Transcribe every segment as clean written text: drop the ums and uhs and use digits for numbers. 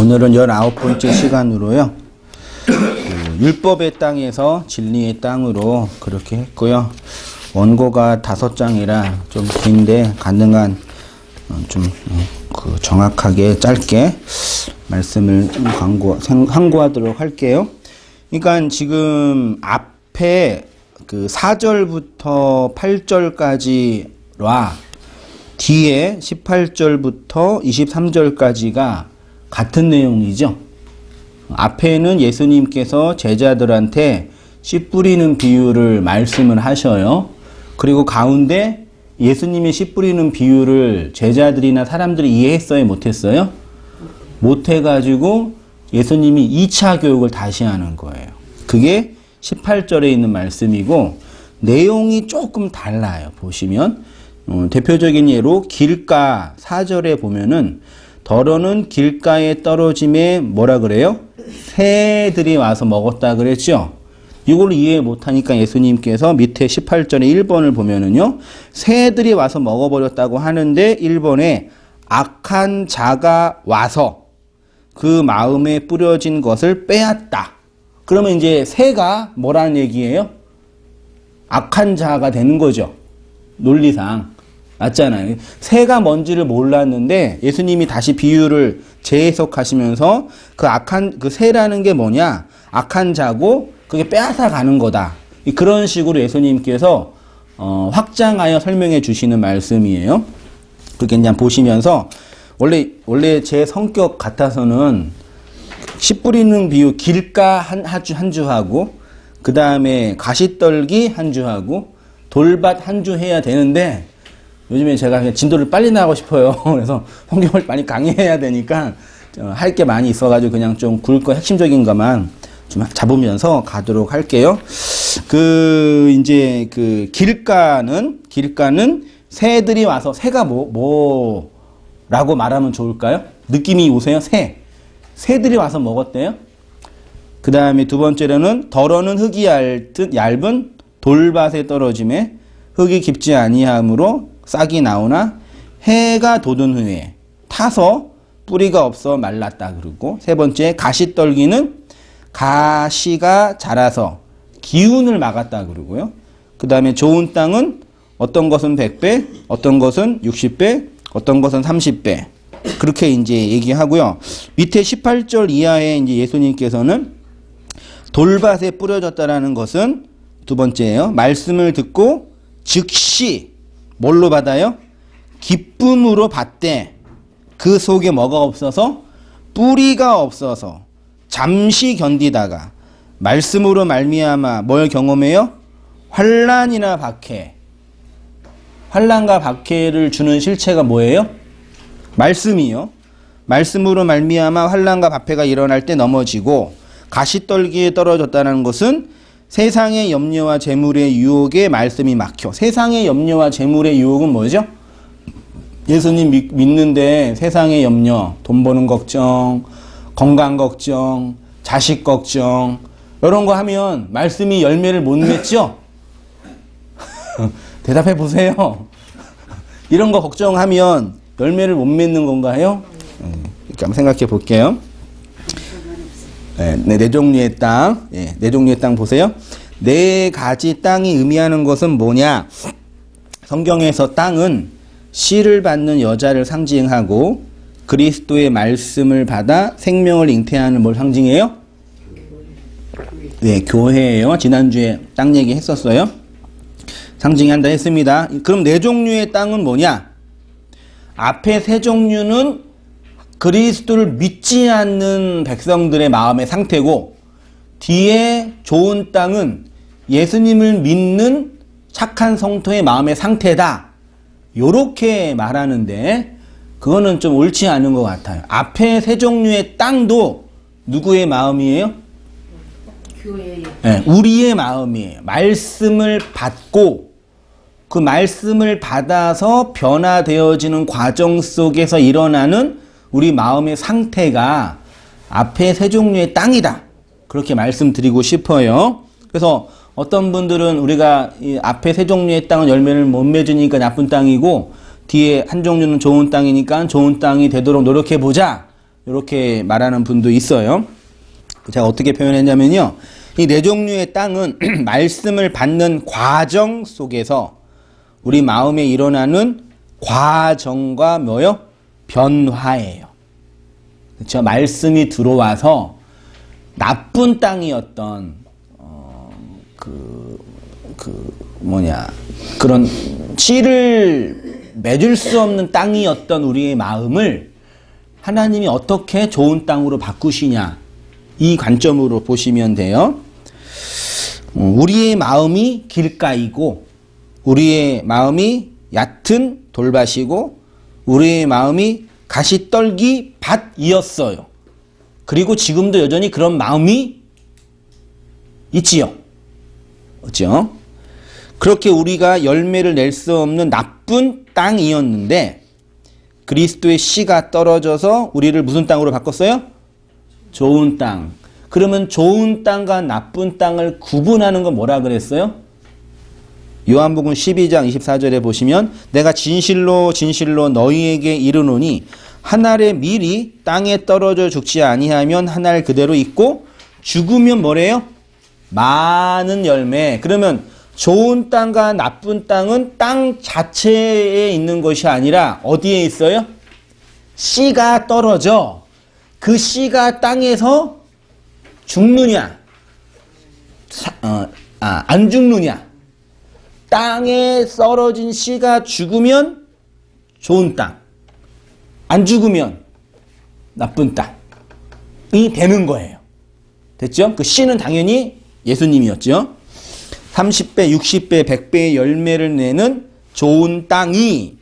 오늘은 19번째 시간으로요. 율법의 땅에서 진리의 땅으로 그렇게 했고요. 원고가 5장이라 좀 긴데 가능한 좀 정확하게 짧게 말씀을 항고하도록 할게요. 그러니까 지금 앞에 그 4절부터 8절까지와 뒤에 18절부터 23절까지가 같은 내용이죠. 앞에는 예수님께서 제자들한테 씨 뿌리는 비유를 말씀을 하셔요. 그리고 가운데 예수님이 씨 뿌리는 비유를 제자들이나 사람들이 이해했어요? 못했어요? 못해가지고 예수님이 2차 교육을 다시 하는 거예요. 그게 18절에 있는 말씀이고 내용이 조금 달라요. 보시면 대표적인 예로 길가 4절에 보면은 더러는 길가에 떨어짐에 뭐라 그래요? 새들이 와서 먹었다 그랬죠? 이걸 이해 못하니까 예수님께서 밑에 18절에 1번을 보면은요, 새들이 와서 먹어버렸다고 하는데 1번에 악한 자가 와서 그 마음에 뿌려진 것을 빼앗다. 그러면 이제 새가 뭐라는 얘기예요? 악한 자가 되는 거죠. 논리상. 맞잖아요. 새가 뭔지를 몰랐는데 예수님이 다시 비유를 재해석하시면서 그 새라는 게 뭐냐? 악한 자고 그게 빼앗아 가는 거다. 그런 식으로 예수님께서 확장하여 설명해 주시는 말씀이에요. 그렇게 그냥 보시면서 원래 제 성격 같아서는 씨 뿌리는 비유 길가 한 주 하고 그 다음에 가시떨기 한 주 하고 돌밭 한 주 해야 되는데 요즘에 제가 그냥 진도를 빨리 나가고 싶어요. 그래서 성경을 많이 강의해야 되니까 할 게 많이 있어가지고 그냥 좀 굵고 핵심적인 것만 좀 잡으면서 가도록 할게요. 이제 길가는 새들이 와서 새가 뭐라고 말하면 좋을까요? 느낌이 오세요? 새들이 와서 먹었대요. 그 다음에 두 번째로는 더러는 흙이 얇은 돌밭에 떨어짐에 흙이 깊지 아니하므로 싹이 나오나 해가 돋은 후에 타서 뿌리가 없어 말랐다 그러고, 세 번째 가시떨기는 가시가 자라서 기운을 막았다 그러고요. 그 다음에 좋은 땅은 어떤 것은 100배, 어떤 것은 60배, 어떤 것은 30배. 그렇게 이제 얘기하고요. 밑에 18절 이하에 이제 예수님께서는 돌밭에 뿌려졌다라는 것은 두 번째예요. 말씀을 듣고 즉시 뭘로 받아요? 기쁨으로 받되 그 속에 뭐가 없어서? 뿌리가 없어서 잠시 견디다가 말씀으로 말미암아 뭘 경험해요? 환난이나 박해. 환난과 박해를 주는 실체가 뭐예요? 말씀이요. 말씀으로 말미암아 환난과 박해가 일어날 때 넘어지고 가시떨기에 떨어졌다는 것은 세상의 염려와 재물의 유혹에 말씀이 막혀. 세상의 염려와 재물의 유혹은 뭐죠? 예수님 믿는데 세상의 염려, 돈 버는 걱정, 건강 걱정, 자식 걱정 이런 거 하면 말씀이 열매를 못 맺죠? 대답해 보세요. 이런 거 걱정하면 열매를 못 맺는 건가요? 이렇게 한번 생각해 볼게요. 네 종류의 땅. 네 종류의 땅 보세요. 네 가지 땅이 의미하는 것은 뭐냐? 성경에서 땅은 씨를 받는 여자를 상징하고 그리스도의 말씀을 받아 생명을 잉태하는 뭘 상징해요? 네, 교회예요. 지난주에 땅 얘기 했었어요. 상징한다 했습니다. 그럼 네 종류의 땅은 뭐냐? 앞에 세 종류는 그리스도를 믿지 않는 백성들의 마음의 상태고, 뒤에 좋은 땅은 예수님을 믿는 착한 성도의 마음의 상태다. 요렇게 말하는데 그거는 좀 옳지 않은 것 같아요. 앞에 세 종류의 땅도 누구의 마음이에요? 교회예요. 네, 우리의 마음이에요. 말씀을 받고 그 말씀을 받아서 변화되어지는 과정 속에서 일어나는 우리 마음의 상태가 앞에 세 종류의 땅이다. 그렇게 말씀드리고 싶어요. 그래서 어떤 분들은 우리가 이 앞에 세 종류의 땅은 열매를 못 맺으니까 나쁜 땅이고 뒤에 한 종류는 좋은 땅이니까 좋은 땅이 되도록 노력해보자. 이렇게 말하는 분도 있어요. 제가 어떻게 표현했냐면요. 이 네 종류의 땅은 말씀을 받는 과정 속에서 우리 마음에 일어나는 과정과 뭐요? 변화예요. 그렇죠? 말씀이 들어와서 나쁜 땅이었던 그런 씨를 맺을 수 없는 땅이었던 우리의 마음을 하나님이 어떻게 좋은 땅으로 바꾸시냐, 이 관점으로 보시면 돼요. 우리의 마음이 길가이고 우리의 마음이 얕은 돌밭이고 우리의 마음이 가시떨기 밭이었어요. 그리고 지금도 여전히 그런 마음이 있지요. 그렇죠? 그렇게 우리가 열매를 낼 수 없는 나쁜 땅이었는데 그리스도의 씨가 떨어져서 우리를 무슨 땅으로 바꿨어요? 좋은 땅. 그러면 좋은 땅과 나쁜 땅을 구분하는 건 뭐라 그랬어요? 요한복음 12장 24절에 보시면 내가 진실로 진실로 너희에게 이르노니 한 알의 밀이 땅에 떨어져 죽지 아니하면 한 알 그대로 있고 죽으면 뭐래요? 많은 열매. 그러면 좋은 땅과 나쁜 땅은 땅 자체에 있는 것이 아니라 어디에 있어요? 씨가 떨어져 그 씨가 땅에서 죽느냐 안 죽느냐. 땅에 썰어진 씨가 죽으면 좋은 땅, 안 죽으면 나쁜 땅이 되는 거예요. 됐죠? 그 씨는 당연히 예수님이었죠. 30배, 60배, 100배의 열매를 내는 좋은 땅이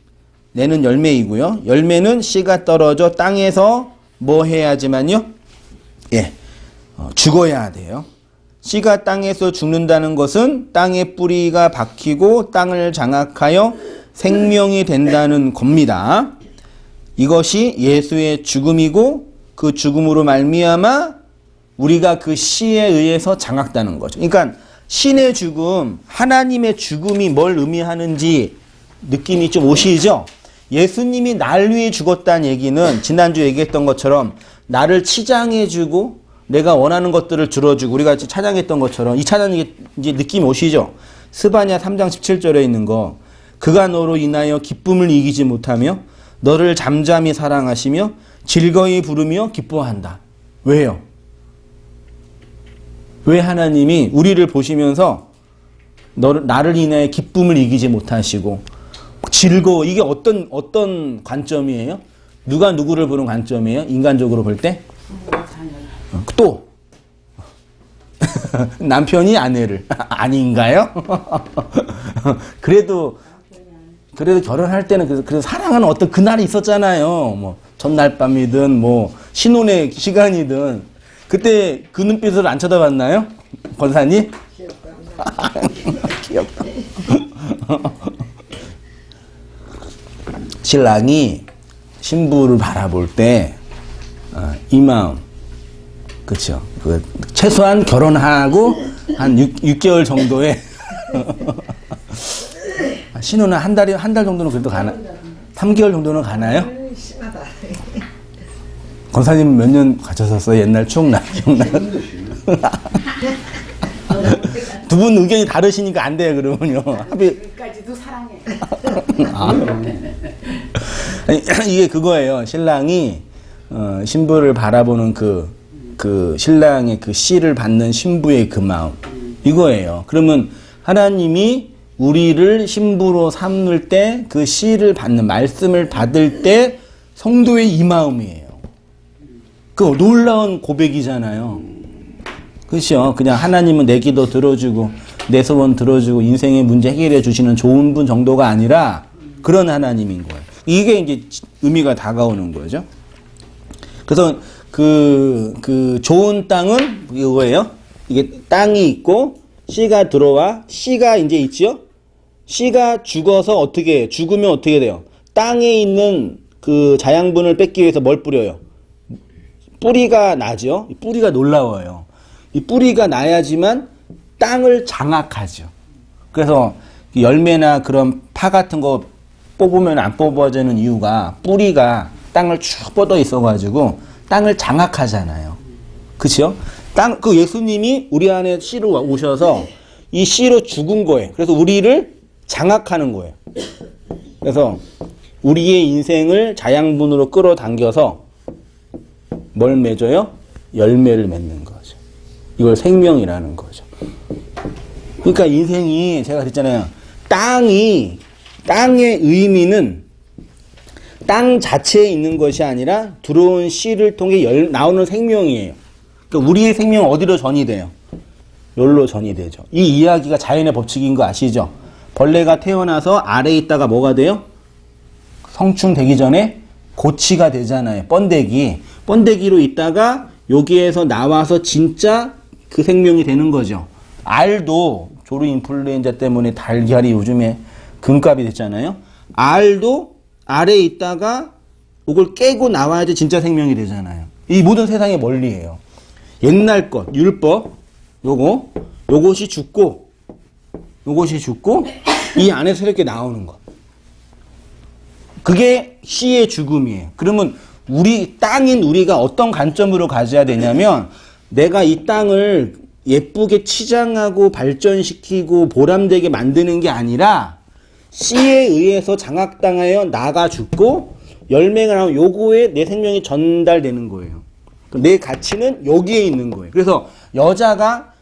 내는 열매이고요. 열매는 씨가 떨어져 땅에서 뭐 해야지만요? 죽어야 돼요. 씨가 땅에서 죽는다는 것은 땅에 뿌리가 박히고 땅을 장악하여 생명이 된다는 겁니다. 이것이 예수의 죽음이고 그 죽음으로 말미암아 우리가 그 씨에 의해서 장악되는 거죠. 그러니까 신의 죽음, 하나님의 죽음이 뭘 의미하는지 느낌이 좀 오시죠? 예수님이 날 위해 죽었다는 얘기는 지난주 얘기했던 것처럼 나를 치장해주고 내가 원하는 것들을 들어주고 우리가 찬양했던 것처럼 이 찬양이 이제 느낌 오시죠? 스바냐 3장 17절에 있는 거 그가 너로 인하여 기쁨을 이기지 못하며 너를 잠잠히 사랑하시며 즐거이 부르며 기뻐한다. 왜요? 왜 하나님이 우리를 보시면서 나를 인하여 기쁨을 이기지 못하시고 즐거워. 이게 어떤 관점이에요? 누가 누구를 보는 관점이에요? 인간적으로 볼 때? 또 남편이 아내를 아닌가요? 그래도 결혼할 때는 그래서 사랑하는 어떤 그날이 있었잖아요. 뭐 전날 밤이든 뭐 신혼의 시간이든 그때 그 눈빛을 안 쳐다봤나요? 권사님? 귀엽다. 신랑이 신부를 바라볼 때 이 마음, 그렇죠. 최소한 결혼하고 한 6개월 정도의 신혼은 한 달 정도는 그래도 가나? 3개월 정도는 가나요? 심하다. 권사님 몇 년 가셨었어요? 옛날 추억나 기억나요? 두 분 의견이 다르시니까 안 돼요, 그러면요. 여기까지도 사랑해. 아니, 이게 그거예요. 신랑이 신부를 바라보는 그 신랑의 그 씨를 받는 신부의 그 마음, 이거예요. 그러면 하나님이 우리를 신부로 삼을 때 그 씨를 받는 말씀을 받을 때 성도의 이 마음이에요. 그 놀라운 고백이잖아요. 그렇죠? 그냥 하나님은 내 기도 들어주고 내 소원 들어주고 인생의 문제 해결해 주시는 좋은 분 정도가 아니라 그런 하나님인 거예요. 이게 이제 의미가 다가오는 거죠. 그래서 그 좋은 땅은 이거예요. 이게 땅이 있고 씨가 들어와 씨가 이제 있죠. 씨가 죽어서 죽으면 어떻게 돼요? 땅에 있는 그 자양분을 뺏기 위해서 뭘 뿌려요? 뿌리가 나죠. 뿌리가 놀라워요. 이 뿌리가 나야지만 땅을 장악하죠. 그래서 열매나 그런 파 같은 거 뽑으면 안 뽑아지는 이유가 뿌리가 땅을 쭉 뻗어 있어가지고 땅을 장악하잖아요. 그렇죠? 그 예수님이 우리 안에 씨로 오셔서 이 씨로 죽은 거예요. 그래서 우리를 장악하는 거예요. 그래서 우리의 인생을 자양분으로 끌어당겨서 뭘 맺어요? 열매를 맺는 거죠. 이걸 생명이라는 거죠. 그러니까 인생이 제가 그랬잖아요. 땅의 의미는 땅 자체에 있는 것이 아니라 들어온 씨를 통해 나오는 생명이에요. 그러니까 우리의 생명은 어디로 전이돼요? 여기로 전이되죠. 이 이야기가 자연의 법칙인 거 아시죠? 벌레가 태어나서 아래에 있다가 뭐가 돼요? 성충되기 전에 고치가 되잖아요. 번데기로 있다가 여기에서 나와서 진짜 그 생명이 되는 거죠. 알도 조류 인플루엔자 때문에 달걀이 요즘에 금값이 됐잖아요. 알도 아래에 있다가 이걸 깨고 나와야지 진짜 생명이 되잖아요. 이 모든 세상의 원리예요. 옛날 것, 율법, 요것이 죽고 이 안에서 이렇게 나오는 것. 그게 씨의 죽음이에요. 그러면 땅인 우리가 어떤 관점으로 가져야 되냐면, 내가 이 땅을 예쁘게 치장하고 발전시키고 보람되게 만드는 게 아니라 씨에 의해서 장악당하여 나가 죽고 열매가 나오면 요거에 내 생명이 전달되는 거예요. 내 가치는 여기에 있는 거예요. 그래서 여자가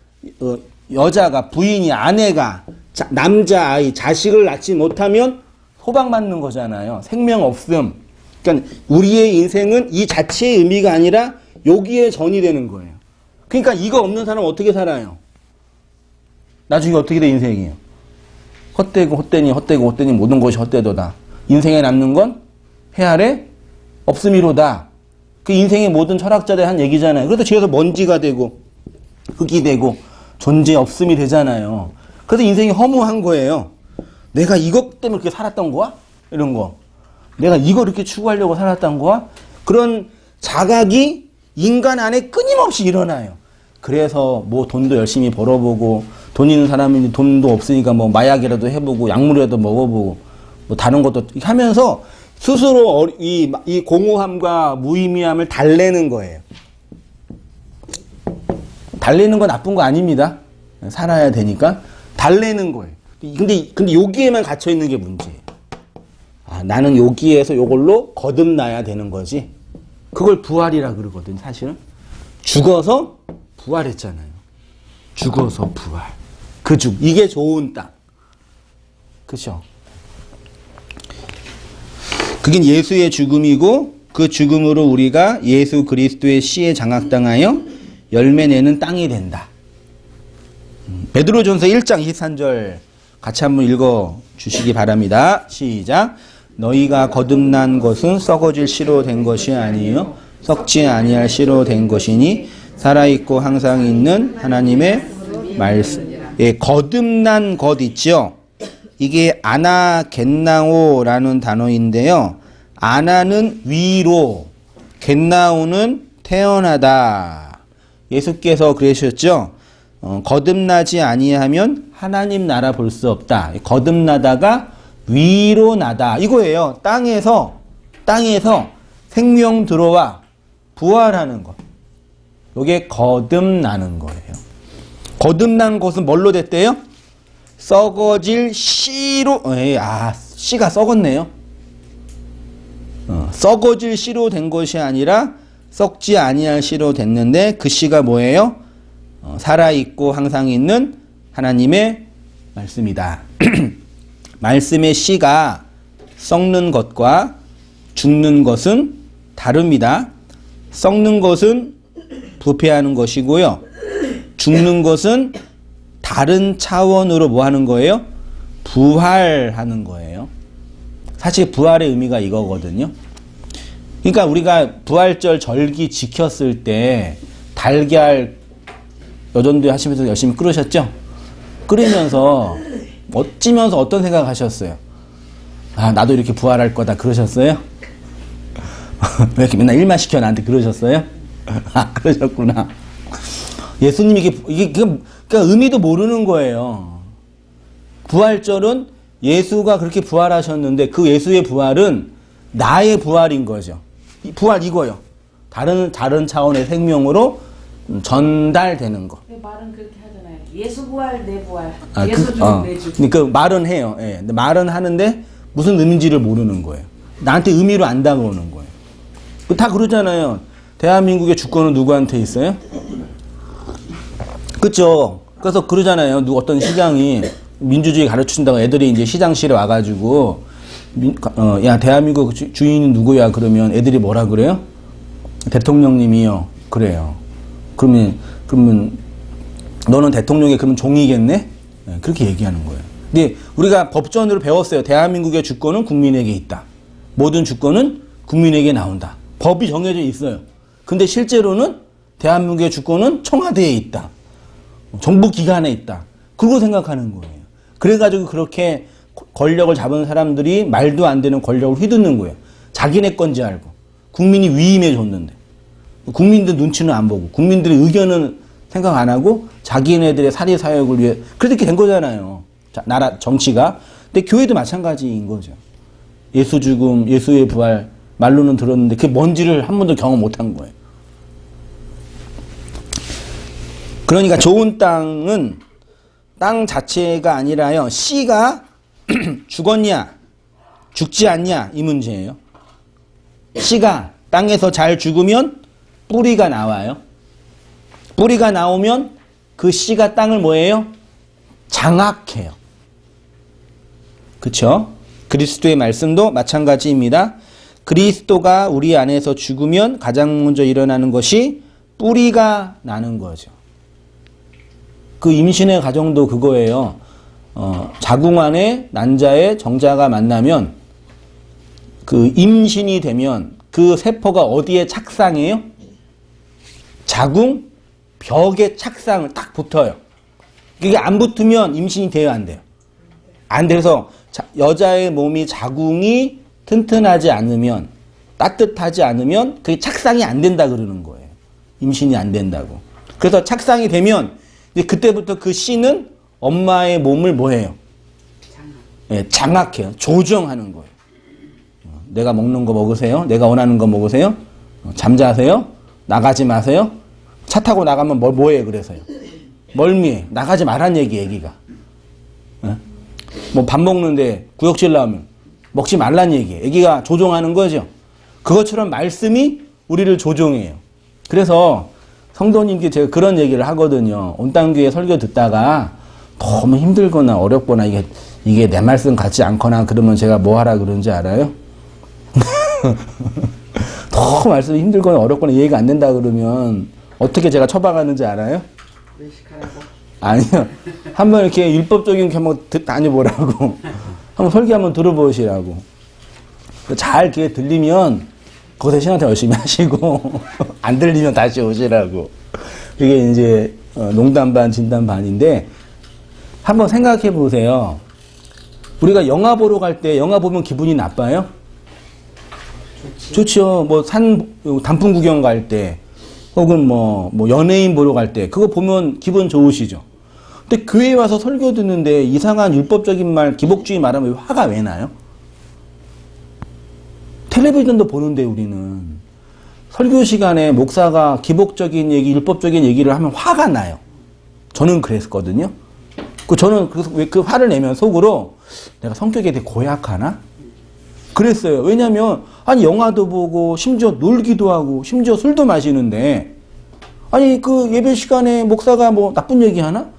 부인이, 아내가 남자아이 자식을 낳지 못하면 소방받는 거잖아요. 생명 없음. 그러니까 우리의 인생은 이 자체의 의미가 아니라 여기에 전이 되는 거예요. 그러니까 이거 없는 사람은 어떻게 살아요? 나중에 어떻게 돼 인생이에요? 헛되니 모든 것이 헛되도다. 인생에 남는 건 해 아래 없음이로다. 그 인생의 모든 철학자들이 한 얘기잖아요. 그래서 뒤에서 먼지가 되고 흙이 되고 존재 없음이 되잖아요. 그래서 인생이 허무한 거예요. 내가 이것 때문에 그렇게 살았던 거야? 이런 거. 내가 이거 이렇게 추구하려고 살았던 거야? 그런 자각이 인간 안에 끊임없이 일어나요. 그래서 뭐 돈도 열심히 벌어보고, 돈 있는 사람이 돈도 없으니까 뭐 마약이라도 해보고 약물이라도 먹어보고 뭐 다른 것도 하면서 스스로 이 공허함과 무의미함을 달래는 거예요. 달래는 건 나쁜 거 아닙니다. 살아야 되니까 달래는 거예요. 근데 여기에만 갇혀 있는 게 문제예요. 나는 여기에서 요걸로 거듭나야 되는 거지. 그걸 부활이라 그러거든, 사실은. 죽어서 부활했잖아요. 죽어서 부활. 이게 좋은 땅. 그죠? 그게 예수의 죽음이고, 그 죽음으로 우리가 예수 그리스도의 씨에 장악당하여 열매 내는 땅이 된다. 베드로전서 1장 23절 같이 한번 읽어 주시기 바랍니다. 시작. 너희가 거듭난 것은 썩어질 씨로 된 것이 아니요 썩지 아니할 씨로 된 것이니 살아있고 항상 있는 하나님의 말씀. 예, 거듭난 것 있죠. 이게 아나겟나오라는 단어인데요. 아나는 위로, 겟나오는 태어나다. 예수께서 그러셨죠. 거듭나지 아니하면 하나님 나라 볼 수 없다. 거듭나다가 위로 나다. 이거예요. 땅에서 생명 들어와 부활하는 것. 이게 거듭나는 거예요. 거듭난 것은 뭘로 됐대요? 썩어질 씨로, 씨가 썩었네요. 썩어질 씨로 된 것이 아니라 썩지 아니할 씨로 됐는데, 그 씨가 뭐예요? 살아있고 항상 있는 하나님의 말씀이다. 말씀의 씨가 썩는 것과 죽는 것은 다릅니다. 썩는 것은 부패하는 것이고요. 죽는 것은 다른 차원으로 뭐 하는 거예요? 부활하는 거예요. 사실 부활의 의미가 이거거든요. 그러니까 우리가 부활절 절기 지켰을 때 달걀 여전도 하시면서 열심히 끓으셨죠? 끓이면서 어찌면서 어떤 생각 하셨어요? 나도 이렇게 부활할 거다 그러셨어요? 왜 이렇게 맨날 일만 시켜 나한테 그러셨어요? 그러셨구나. 예수님이 이게 그러니까 의미도 모르는 거예요. 부활절은 예수가 그렇게 부활하셨는데 그 예수의 부활은 나의 부활인 거죠. 부활 이거요. 다른 차원의 생명으로 전달되는 거. 말은 그렇게 하잖아요. 예수 부활, 내 부활. 아, 예수 죽음, 내 죽음. 그러니까 말은 해요. 예. 근데 말은 하는데 무슨 의미인지를 모르는 거예요. 나한테 의미로 안 다가오는 거예요. 다 그러잖아요. 대한민국의 주권은 누구한테 있어요? 그쵸? 그래서 그러잖아요. 어떤 시장이 민주주의 가르친다고 애들이 이제 시장실에 와가지고, 야, 대한민국 주인은 누구야? 그러면 애들이 뭐라 그래요? 대통령님이요. 그래요. 그러면 너는 대통령의 그러면 종이겠네? 네, 그렇게 얘기하는 거예요. 근데 우리가 법전으로 배웠어요. 대한민국의 주권은 국민에게 있다. 모든 주권은 국민에게 나온다. 법이 정해져 있어요. 근데 실제로는 대한민국의 주권은 청와대에 있다. 정부 기관에 있다. 그러고 생각하는 거예요. 그래가지고 그렇게 권력을 잡은 사람들이 말도 안 되는 권력을 휘두르는 거예요. 자기네 건지 알고. 국민이 위임해 줬는데. 국민들 눈치는 안 보고. 국민들의 의견은 생각 안 하고 자기네들의 사리사욕을 위해 그렇게 된 거잖아요. 나라 정치가. 근데 교회도 마찬가지인 거죠. 예수 죽음, 예수의 부활 말로는 들었는데 그게 뭔지를 한 번도 경험 못 한 거예요. 그러니까 좋은 땅은 땅 자체가 아니라요. 씨가 죽었냐 죽지 않냐 이 문제예요. 씨가 땅에서 잘 죽으면 뿌리가 나와요. 뿌리가 나오면 그 씨가 땅을 뭐예요? 장악해요. 그렇죠? 그리스도의 말씀도 마찬가지입니다. 그리스도가 우리 안에서 죽으면 가장 먼저 일어나는 것이 뿌리가 나는 거죠. 그 임신의 과정도 그거예요. 자궁 안에 난자의 정자가 만나면 그 임신이 되면 그 세포가 어디에 착상해요? 자궁 벽에 착상을 딱 붙어요. 그게 안 붙으면 임신이 돼요, 안 돼요? 안 돼서 여자의 몸이 자궁이 튼튼하지 않으면 따뜻하지 않으면 그게 착상이 안 된다 그러는 거예요. 임신이 안 된다고. 그래서 착상이 되면 이제 그때부터 그 씨는 엄마의 몸을 뭐해요? 예, 장악해요. 조정하는 거예요. 내가 먹는 거 먹으세요. 내가 원하는 거 먹으세요. 잠자세요. 나가지 마세요. 차 타고 나가면 뭐해 그래서요. 멀미해. 나가지 말란 얘기 애기가. 예? 뭐 밥 먹는데 구역질 나오면 먹지 말란 얘기. 애기가 조종하는 거죠. 그것처럼 말씀이 우리를 조종해요. 그래서 성도님께 제가 그런 얘기를 하거든요. 온땅교회 설교 듣다가 너무 힘들거나 어렵거나 이게 내 말씀 같지 않거나 그러면 제가 뭐 하라 그러는지 알아요? 너무 말씀이 힘들거나 어렵거나 이해가 안 된다 그러면 어떻게 제가 처방하는지 알아요? 외식하라고? 아니요. 한번 이렇게 율법적인 게 한번 다녀보라고. 한번 설교 한번 들어보시라고. 잘 귀에 들리면 거기서 신앙생활 열심히 하시고 안 들리면 다시 오시라고. 이게 이제 농담 반 진담 반인데 한번 생각해 보세요. 우리가 영화 보러 갈 때 영화 보면 기분이 나빠요? 좋죠. 뭐 단풍 구경 갈 때 혹은 뭐 연예인 보러 갈 때 그거 보면 기분 좋으시죠. 근데 교회에 와서 설교 듣는데 이상한 율법적인 말, 기복주의 말하면 화가 왜 나요? 텔레비전도 보는데 우리는 설교 시간에 목사가 기복적인 얘기, 율법적인 얘기를 하면 화가 나요. 저는 그랬거든요. 저는 왜 그 화를 내면 속으로 내가 성격에 되게 고약하나? 그랬어요. 왜냐면 아니 영화도 보고 심지어 놀기도 하고 심지어 술도 마시는데 아니 그 예배 시간에 목사가 뭐 나쁜 얘기 하나?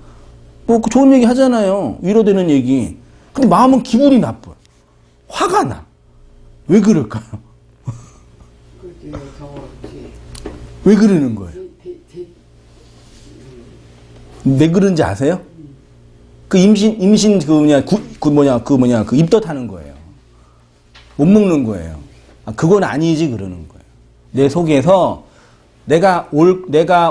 뭐 좋은 얘기 하잖아요. 위로되는 얘기. 근데 마음은 기분이 나빠요. 화가 나. 왜 그럴까요? 왜 그러는 거예요? 왜 그런지 아세요? 그 임신 그 입덧하는 거예요. 못 먹는 거예요. 그건 아니지 그러는 거예요. 내 속에서 내가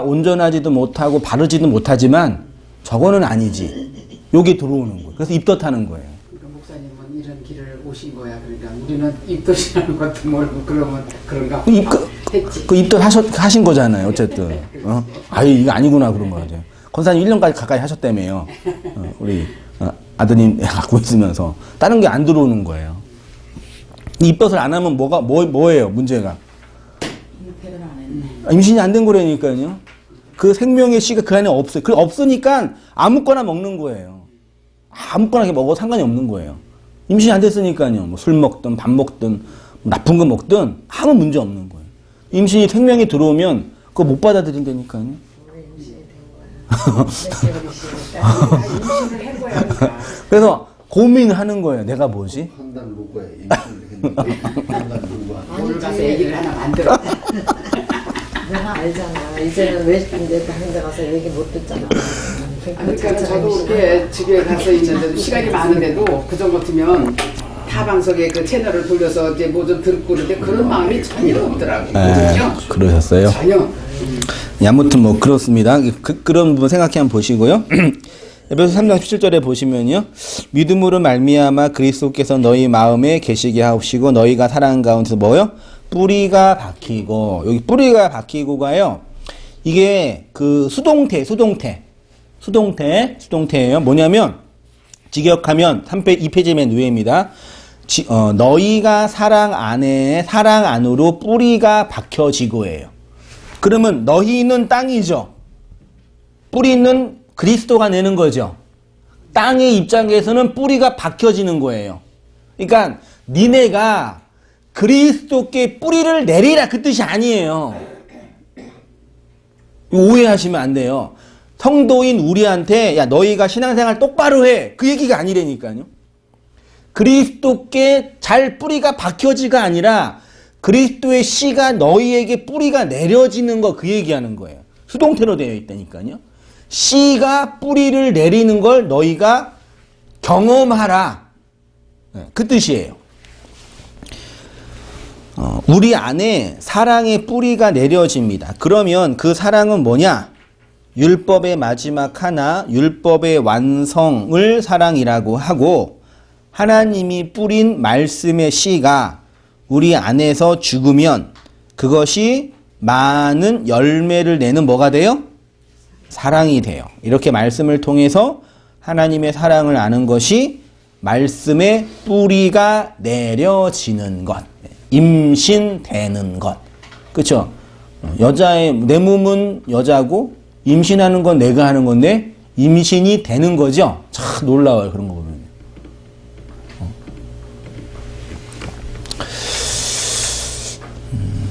온전하지도 못하고 바르지도 못하지만 저거는 아니지. 요게 들어오는 거예요. 그래서 입덧하는 거예요. 그러니까 목사님은 이런 길을 오신 거야. 그러니까 우리는 입덧이라는 것도 모르고 그러면 그런가 했지. 그 입덧 하신 거잖아요. 어쨌든. 이거 아니구나 그런 거죠. 권사님 1년까지 가까이 하셨다며요. 우리 아드님 갖고 있으면서 다른 게 안 들어오는 거예요. 입덧을 안 하면 뭐예요 문제가? 잉태를 안 했네. 임신이 안 된 거라니까요. 그 생명의 씨가 그 안에 없어요. 그 없으니까 아무거나 먹는 거예요. 아무거나 먹어도 상관이 없는 거예요. 임신이 안 됐으니까요. 뭐 술 먹든 밥 먹든 나쁜 거 먹든 아무 문제 없는 거예요. 임신이 생명이 들어오면 그거 못 받아들인다니까요. 임신을 한 거야. 그러니까. 그래서 고민을 하는 거예요. 내가 뭐지? 한 달 누구야 임신을 했는데 한 달 누구야. 오늘 가서 얘기를 하나 만들어. 내가 알잖아. 이제는 왜 이제 다른 데 가서 얘기 못 듣잖아. 그러니까 저도 이렇게 집에 가서 있는데도 시간이 많은데도 그 정도 같으면 타 방송에 그 채널을 돌려서 이제 뭐 좀 듣고 그러는데 그런 마음이 전혀 없더라고요. 그렇죠? 그러셨어요? 전혀. 아무튼 뭐 그렇습니다. 그런 부분 생각해 한번 보시고요. 에베소 3장 17절에 보시면요. 믿음으로 말미암아 그리스도께서 너희 마음에 계시게 하옵시고 너희가 사랑 가운데서 뭐요? 뿌리가 박히고, 여기 뿌리가 박히고가요. 이게 그 수동태예요. 뭐냐면 직역하면 2페이지 맨 위에입니다. 너희가 사랑 안으로 뿌리가 박혀지고예요. 그러면 너희는 땅이죠. 뿌리는 그리스도가 내는 거죠. 땅의 입장에서는 뿌리가 박혀지는 거예요. 그러니까 니네가 그리스도께 뿌리를 내리라 그 뜻이 아니에요. 오해하시면 안 돼요. 성도인 우리한테 야 너희가 신앙생활 똑바로 해 그 얘기가 아니라니까요. 그리스도께 잘 뿌리가 박혀지가 아니라 그리스도의 씨가 너희에게 뿌리가 내려지는 거 그 얘기하는 거예요. 수동태로 되어 있다니까요. 씨가 뿌리를 내리는 걸 너희가 경험하라. 그 뜻이에요. 우리 안에 사랑의 뿌리가 내려집니다. 그러면 그 사랑은 뭐냐? 율법의 마지막 하나, 율법의 완성을 사랑이라고 하고 하나님이 뿌린 말씀의 씨가 우리 안에서 죽으면 그것이 많은 열매를 내는 뭐가 돼요? 사랑이 돼요. 이렇게 말씀을 통해서 하나님의 사랑을 아는 것이 말씀의 뿌리가 내려지는 것, 임신되는 것. 그렇죠? 내 몸은 여자고 임신하는 건 내가 하는 건데 임신이 되는 거죠. 참 놀라워요. 그런 거 보면.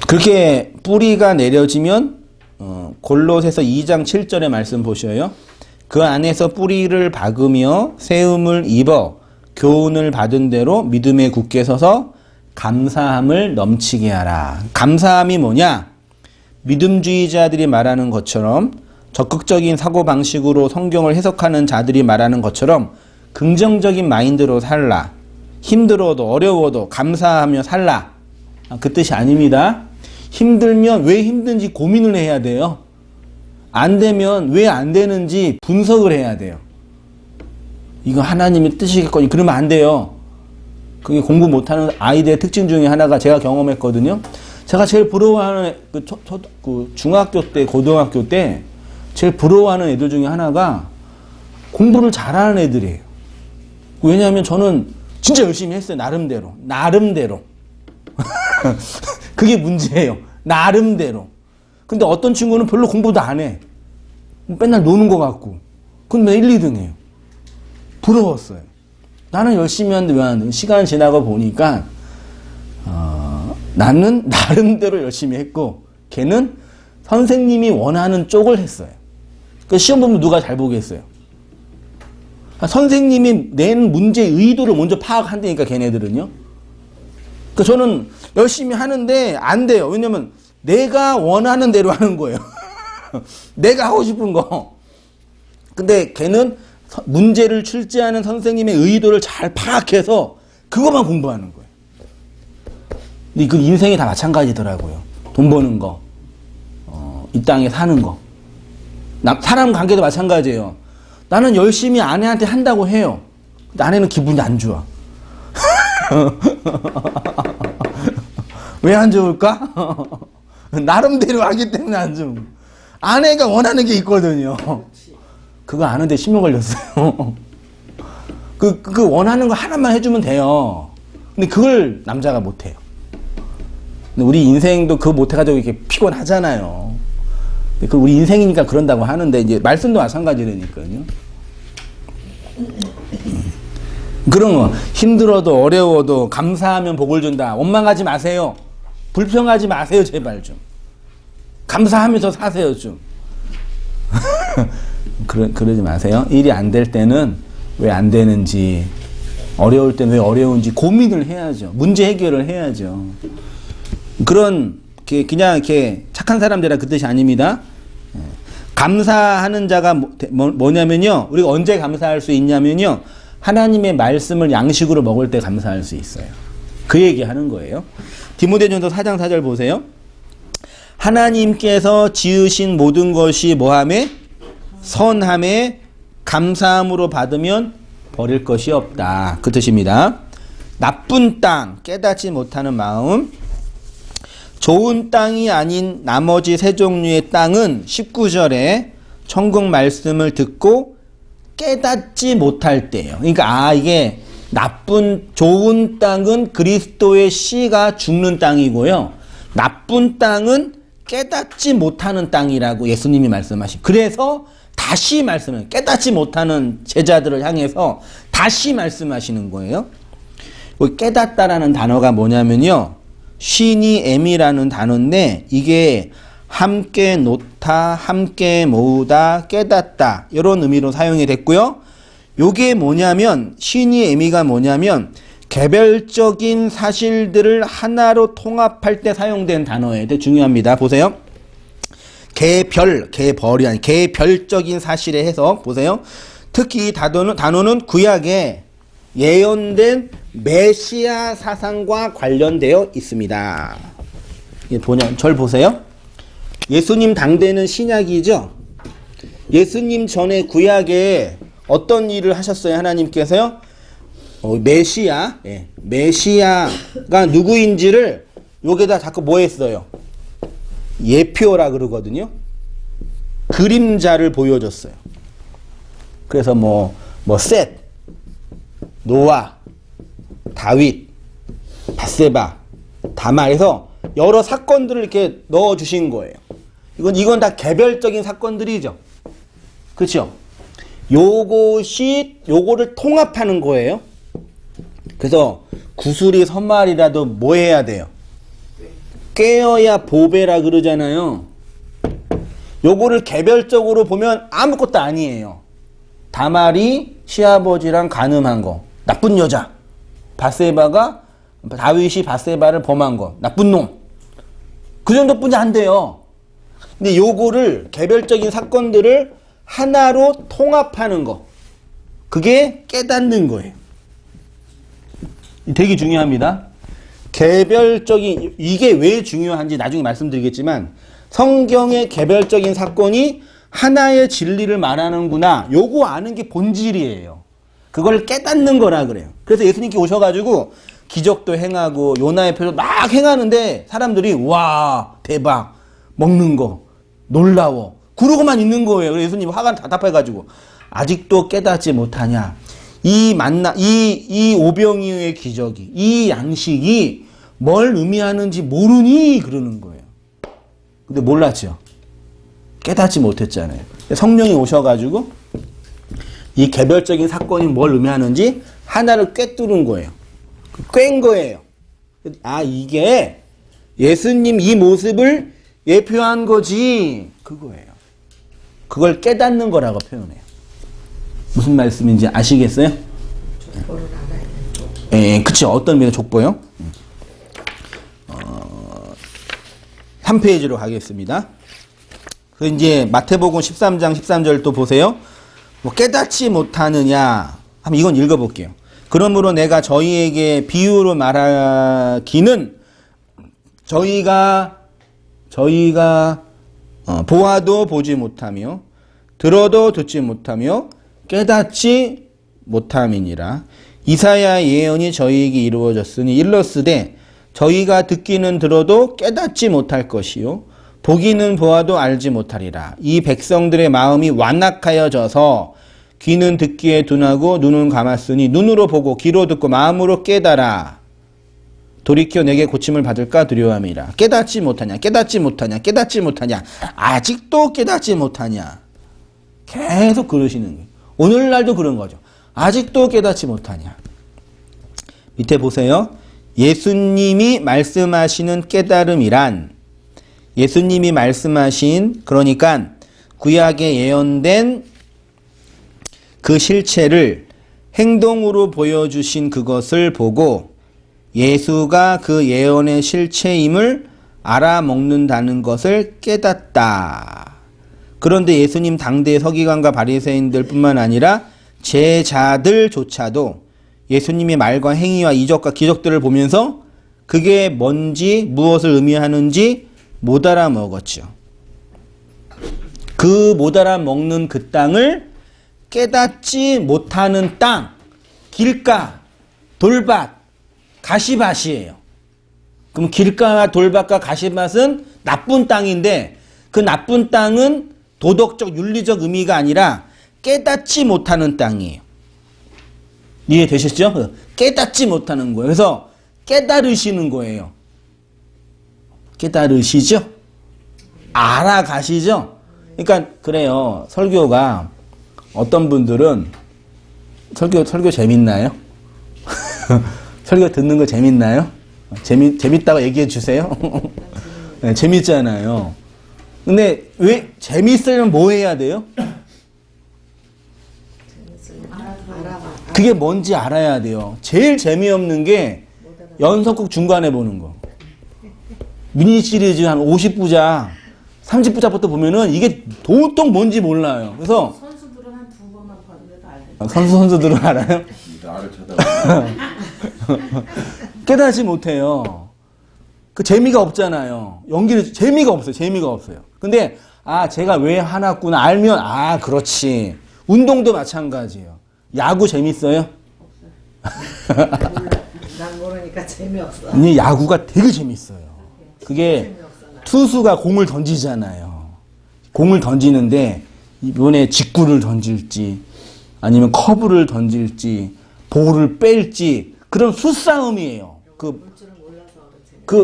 그렇게 뿌리가 내려지면 골로새서 2장 7절의 말씀 보셔요. 그 안에서 뿌리를 박으며 세움을 입어 교훈을 받은 대로 믿음에 굳게 서서 감사함을 넘치게 하라. 감사함이 뭐냐? 믿음주의자들이 말하는 것처럼 적극적인 사고방식으로 성경을 해석하는 자들이 말하는 것처럼 긍정적인 마인드로 살라. 힘들어도 어려워도 감사하며 살라. 그 뜻이 아닙니다. 힘들면 왜 힘든지 고민을 해야 돼요. 안 되면 왜 안 되는지 분석을 해야 돼요. 이거 하나님의 뜻이겠거니 그러면 안 돼요. 그게 공부 못하는 아이들의 특징 중에 하나가 제가 경험했거든요. 제가 제일 부러워하는 그 중학교 때, 고등학교 때 제일 부러워하는 애들 중에 하나가 공부를 잘하는 애들이에요. 왜냐하면 저는 진짜 열심히 했어요. 나름대로. 그게 문제예요. 나름대로. 근데 어떤 친구는 별로 공부도 안 해. 맨날 노는 것 같고. 근데 1, 2등 해요. 부러웠어요. 나는 열심히 하는데 왜 안 돼? 시간 지나고 보니까 나는 나름대로 열심히 했고 걔는 선생님이 원하는 쪽을 했어요. 그 시험 보면 누가 잘 보겠어요? 선생님이 낸 문제의 의도를 먼저 파악한다니까 걔네들은요. 그 저는 열심히 하는데 안 돼요. 왜냐면 내가 원하는 대로 하는 거예요. 내가 하고 싶은 거. 근데 걔는 문제를 출제하는 선생님의 의도를 잘 파악해서 그것만 공부하는 거예요. 근데 그 인생이 다 마찬가지더라고요. 돈 버는 거, 이 땅에 사는 거. 사람 관계도 마찬가지예요. 나는 열심히 아내한테 한다고 해요. 근데 아내는 기분이 안 좋아. 왜 안 좋을까? 나름대로 하기 때문에 안 좋은 거예요. 아내가 원하는 게 있거든요. 그거 아는데 10년 걸렸어요. 그 원하는 거 하나만 해주면 돼요. 근데 그걸 남자가 못해요. 근데 우리 인생도 그거 못해가지고 이렇게 피곤하잖아요. 그 우리 인생이니까 그런다고 하는데 이제 말씀도 마찬가지라니까요. 그런 거 힘들어도 어려워도 감사하면 복을 준다. 원망하지 마세요. 불평하지 마세요. 제발 좀. 감사하면서 사세요 좀. 그러지 마세요. 일이 안 될 때는 왜 안 되는지, 어려울 때는 왜 어려운지 고민을 해야죠. 문제 해결을 해야죠. 그런 그냥 이렇게 착한 사람들이라 그 뜻이 아닙니다. 감사하는 자가 뭐냐면요. 우리가 언제 감사할 수 있냐면요. 하나님의 말씀을 양식으로 먹을 때 감사할 수 있어요. 그 얘기하는 거예요. 디모데전서 4장 4절 보세요. 하나님께서 지으신 모든 것이 뭐하매? 선함에 감사함으로 받으면 버릴 것이 없다. 그 뜻입니다. 나쁜 땅, 깨닫지 못하는 마음. 좋은 땅이 아닌 나머지 세 종류의 땅은 19절에 천국 말씀을 듣고 깨닫지 못할 때예요. 그러니까 이게 좋은 땅은 그리스도의 씨가 죽는 땅이고요. 나쁜 땅은 깨닫지 못하는 땅이라고 예수님이 말씀하신. 그래서 다시 말씀을 깨닫지 못하는 제자들을 향해서 다시 말씀하시는 거예요. 깨닫다라는 단어가 뭐냐면요. 쉬니엠이라는 단어인데 이게 함께 놓다, 함께 모으다, 깨닫다 이런 의미로 사용이 됐고요. 요게 뭐냐면 쉬니에미가 뭐냐면 개별적인 사실들을 하나로 통합할 때 사용된 단어예요. 되게 중요합니다. 보세요. 개별이 아니 개별적인 사실의 해석 보세요. 특히 이 단어는 구약에 예언된 메시아 사상과 관련되어 있습니다. 절 보세요. 예수님 당대는 신약이죠. 예수님 전에 구약에 어떤 일을 하셨어요? 하나님께서요. 메시아가 누구인지를 여기다 자꾸 뭐 했어요? 예표라 그러거든요. 그림자를 보여줬어요. 그래서 셋, 노아, 다윗, 밧세바, 다말에서 여러 사건들을 이렇게 넣어주신 거예요. 이건 다 개별적인 사건들이죠. 그렇죠? 요거를 통합하는 거예요. 그래서 구슬이 선말이라도 뭐 해야 돼요? 꿰어야 보배라 그러잖아요. 요거를 개별적으로 보면 아무것도 아니에요. 다말이 시아버지랑 간음한 거, 나쁜 여자. 다윗이 밧세바를 범한 거, 나쁜 놈. 그 정도뿐이 안 돼요. 근데 요거를 개별적인 사건들을 하나로 통합하는 거, 그게 깨닫는 거예요. 되게 중요합니다. 개별적인, 이게 왜 중요한지 나중에 말씀드리겠지만 성경의 개별적인 사건이 하나의 진리를 말하는구나, 요거 아는 게 본질이에요. 그걸 깨닫는 거라 그래요. 그래서 예수님께 오셔가지고 기적도 행하고 요나의 표도 막 행하는데 사람들이 와 대박, 먹는 거 놀라워, 그러고만 있는 거예요. 그래서 예수님이 화가 답답해가지고 아직도 깨닫지 못하냐, 이 오병이어의 기적이, 이 양식이 뭘 의미하는지 모르니 그러는 거예요. 근데 몰랐죠. 깨닫지 못했잖아요. 성령이 오셔가지고 이 개별적인 사건이 뭘 의미하는지 하나를 꿰뚫은 거예요. 꿰인 거예요. 이게 예수님 이 모습을 예표한 거지, 그거예요. 그걸 깨닫는 거라고 표현해요. 무슨 말씀인지 아시겠어요? 족보를 알아야 되는 거. 그쵸. 어떤 의미로 족보요? 3페이지로 가겠습니다. 그 이제 마태복음 13장 13절 또 보세요. 깨닫지 못하느냐 하면 이건 읽어볼게요. 그러므로 내가 저희에게 비유로 말하기는 저희가 보아도 보지 못하며 들어도 듣지 못하며 깨닫지 못함이니라. 이사야 예언이 저희에게 이루어졌으니 일렀으되 저희가 듣기는 들어도 깨닫지 못할 것이요 보기는 보아도 알지 못하리라. 이 백성들의 마음이 완악하여져서 귀는 듣기에 둔하고 눈은 감았으니 눈으로 보고 귀로 듣고 마음으로 깨달아 돌이켜 내게 고침을 받을까 두려워함이라. 깨닫지 못하냐, 깨닫지 못하냐, 깨닫지 못하냐, 아직도 깨닫지 못하냐. 계속 그러시는 거예요. 오늘날도 그런 거죠. 아직도 깨닫지 못하냐. 밑에 보세요. 예수님이 말씀하시는 깨달음이란, 예수님이 말씀하신, 그러니까 구약에 예언된 그 실체를 행동으로 보여주신 그것을 보고 예수가 그 예언의 실체임을 알아먹는다는 것을 깨닫다. 그런데 예수님 당대의 서기관과 바리새인들 뿐만 아니라 제자들조차도 예수님의 말과 행위와 이적과 기적들을 보면서 그게 뭔지 무엇을 의미하는지 못 알아먹었죠. 그 못 알아먹는 그 땅을 깨닫지 못하는 땅, 길가, 돌밭, 가시밭이에요. 그럼 길가와 돌밭과 가시밭은 나쁜 땅인데 그 나쁜 땅은 도덕적, 윤리적 의미가 아니라 깨닫지 못하는 땅이에요. 이해되셨죠? 깨닫지 못하는 거예요. 그래서 깨달으시는 거예요. 깨달으시죠? 알아가시죠? 그러니까 그래요. 설교가 어떤 분들은 설교 재밌나요? 설교 듣는 거 재밌나요? 재밌다고 얘기해 주세요. 네, 재밌잖아요. 근데 왜 재밌으려면 뭐 해야 돼요? 그게 뭔지 알아야 돼요. 제일 재미없는 게 연속극 중간에 보는 거. 미니 시리즈 한 50부작, 30부작부터 보면은 이게 도통 뭔지 몰라요. 그래서 선수들은 한 2번만 봤는데도 알죠. 선수들은 알아요? 나를 쳐다봐. 깨닫지 못해요. 그 재미가 없잖아요. 연기를 재미가 없어요. 재미가 없어요. 근데 제가 왜 화났구나 알면 그렇지. 운동도 마찬가지예요. 야구 재밌어요? 난 모르니까 재미없어. 아니, 야구가 되게 재밌어요. 그게 투수가 공을 던지잖아요. 공을 던지는데 이번에 직구를 던질지 아니면 커브를 던질지 볼을 뺄지 그런 수싸움이에요.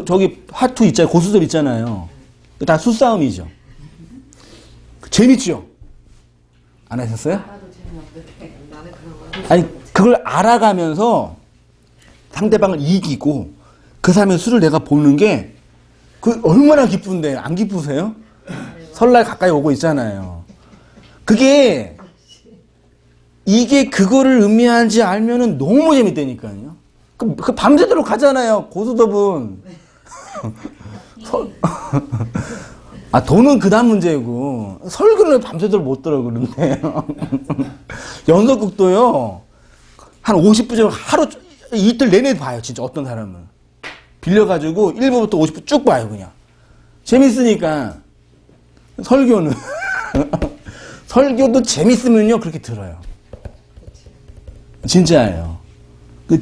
저기 화투 있잖아요. 고수들 있잖아요. 다 수싸움이죠. 재밌죠? 안 하셨어요? 아니 그걸 알아가면서 상대방을 이기고 그 사람의 수를 내가 보는 게 그 얼마나 기쁜데 안 기쁘세요? 설날 가까이 오고 있잖아요. 이게 그거를 의미하는지 알면은 너무 재밌다니까요. 그 밤새도록 가잖아요. 고수톱은. 돈은 그다음 문제고 설교를 밤새도록 못 들어 그런데요. 연속극도요. 한 50부작 하루 이틀 내내 봐요. 진짜 어떤 사람은. 빌려가지고 1부부터 50부 쭉 봐요. 그냥. 재밌으니까. 설교는. 설교도 재밌으면요. 그렇게 들어요. 진짜예요.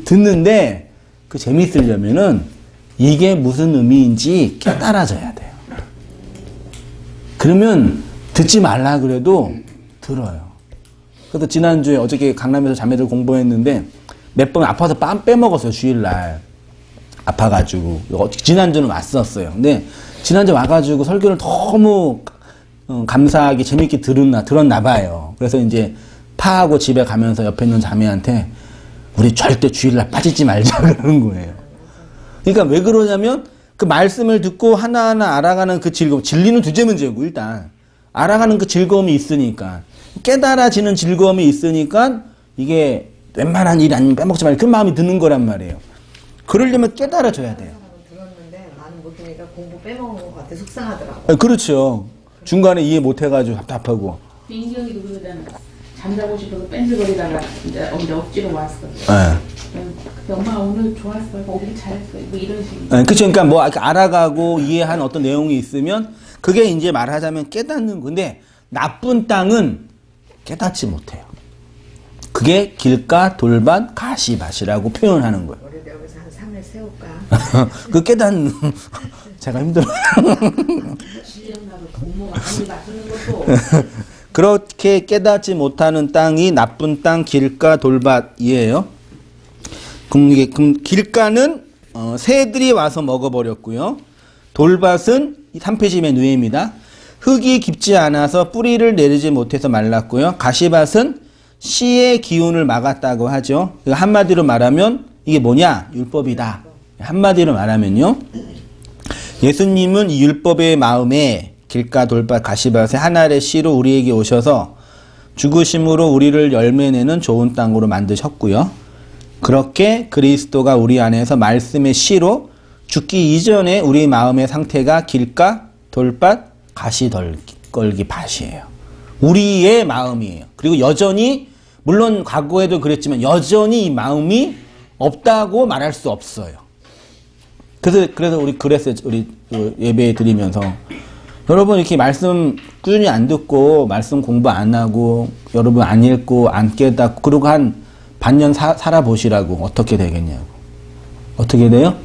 듣는데 그 재밌으려면은 이게 무슨 의미인지 깨달아져야 돼요. 그러면 듣지 말라 그래도 들어요. 그래서 지난주에 어저께 강남에서 자매들 공부했는데 몇 번 아파서 빰 빼먹었어요. 주일날. 아파가지고. 지난주는 왔었어요. 근데 지난주 와가지고 설교를 너무 감사하게 재밌게 들었나 봐요. 그래서 이제 파하고 집에 가면서 옆에 있는 자매한테 우리 절대 주일날 빠지지 말자 그러는 거예요. 그러니까 왜 그러냐면 그 말씀을 듣고 하나하나 알아가는 그 즐거움, 진리는 두째 문제고 일단 알아가는 그 즐거움이 있으니까 깨달아지는 즐거움이 있으니까 이게 웬만한 일 아니면 빼먹지 말고 그 마음이 드는 거란 말이에요. 그러려면 깨달아져야 돼요. 들었는데 나는 못 들으니까 공부 빼먹은 것 같아. 속상하더라고. 그렇죠. 중간에 이해 못해가지고 답답하고. 민경이도 그러잖아. 잠자고 싶어서 뺀질거리다가 이제 억지로 왔어. 근데 엄마 오늘 좋았어. 오길 잘했어. 뭐 이런 식으로. 그렇죠. 그러니까 뭐 알아가고 이해한 어떤 내용이 있으면 그게 이제 말하자면 깨닫는 건데 나쁜 땅은 깨닫지 못해요. 그게 길가, 돌밭, 가시밭이라고 표현하는 거예요. 우리도 여기서 한 3일 세울까? 그 깨닫는 제가 힘들어요. 실력나도 공모가 아무리 맞추는 것도 그렇게 깨닫지 못하는 땅이 나쁜 땅, 길가, 돌밭이에요. 그럼 길가는 새들이 와서 먹어버렸고요. 돌밭은 3페이지 맨 위에입니다. 흙이 깊지 않아서 뿌리를 내리지 못해서 말랐고요. 가시밭은 씨의 기운을 막았다고 하죠. 한마디로 말하면 이게 뭐냐? 율법이다. 한마디로 말하면요. 예수님은 이 율법의 마음에 길가 돌밭 가시밭의 한 알의 씨로 우리에게 오셔서 죽으심으로 우리를 열매내는 좋은 땅으로 만드셨고요. 그렇게 그리스도가 우리 안에서 말씀의 씨로 죽기 이전에 우리 마음의 상태가 길가 돌밭 가시떨기 밭이에요. 우리의 마음이에요. 그리고 여전히 물론 과거에도 그랬지만 여전히 이 마음이 없다고 말할 수 없어요. 그래서 우리 그랬어요. 우리 예배 드리면서 여러분 이렇게 말씀 꾸준히 안 듣고 말씀 공부 안 하고 여러분 안 읽고 안 깨닫고 그러고 한 반년 살아보시라고 어떻게 되겠냐고. 어떻게 돼요?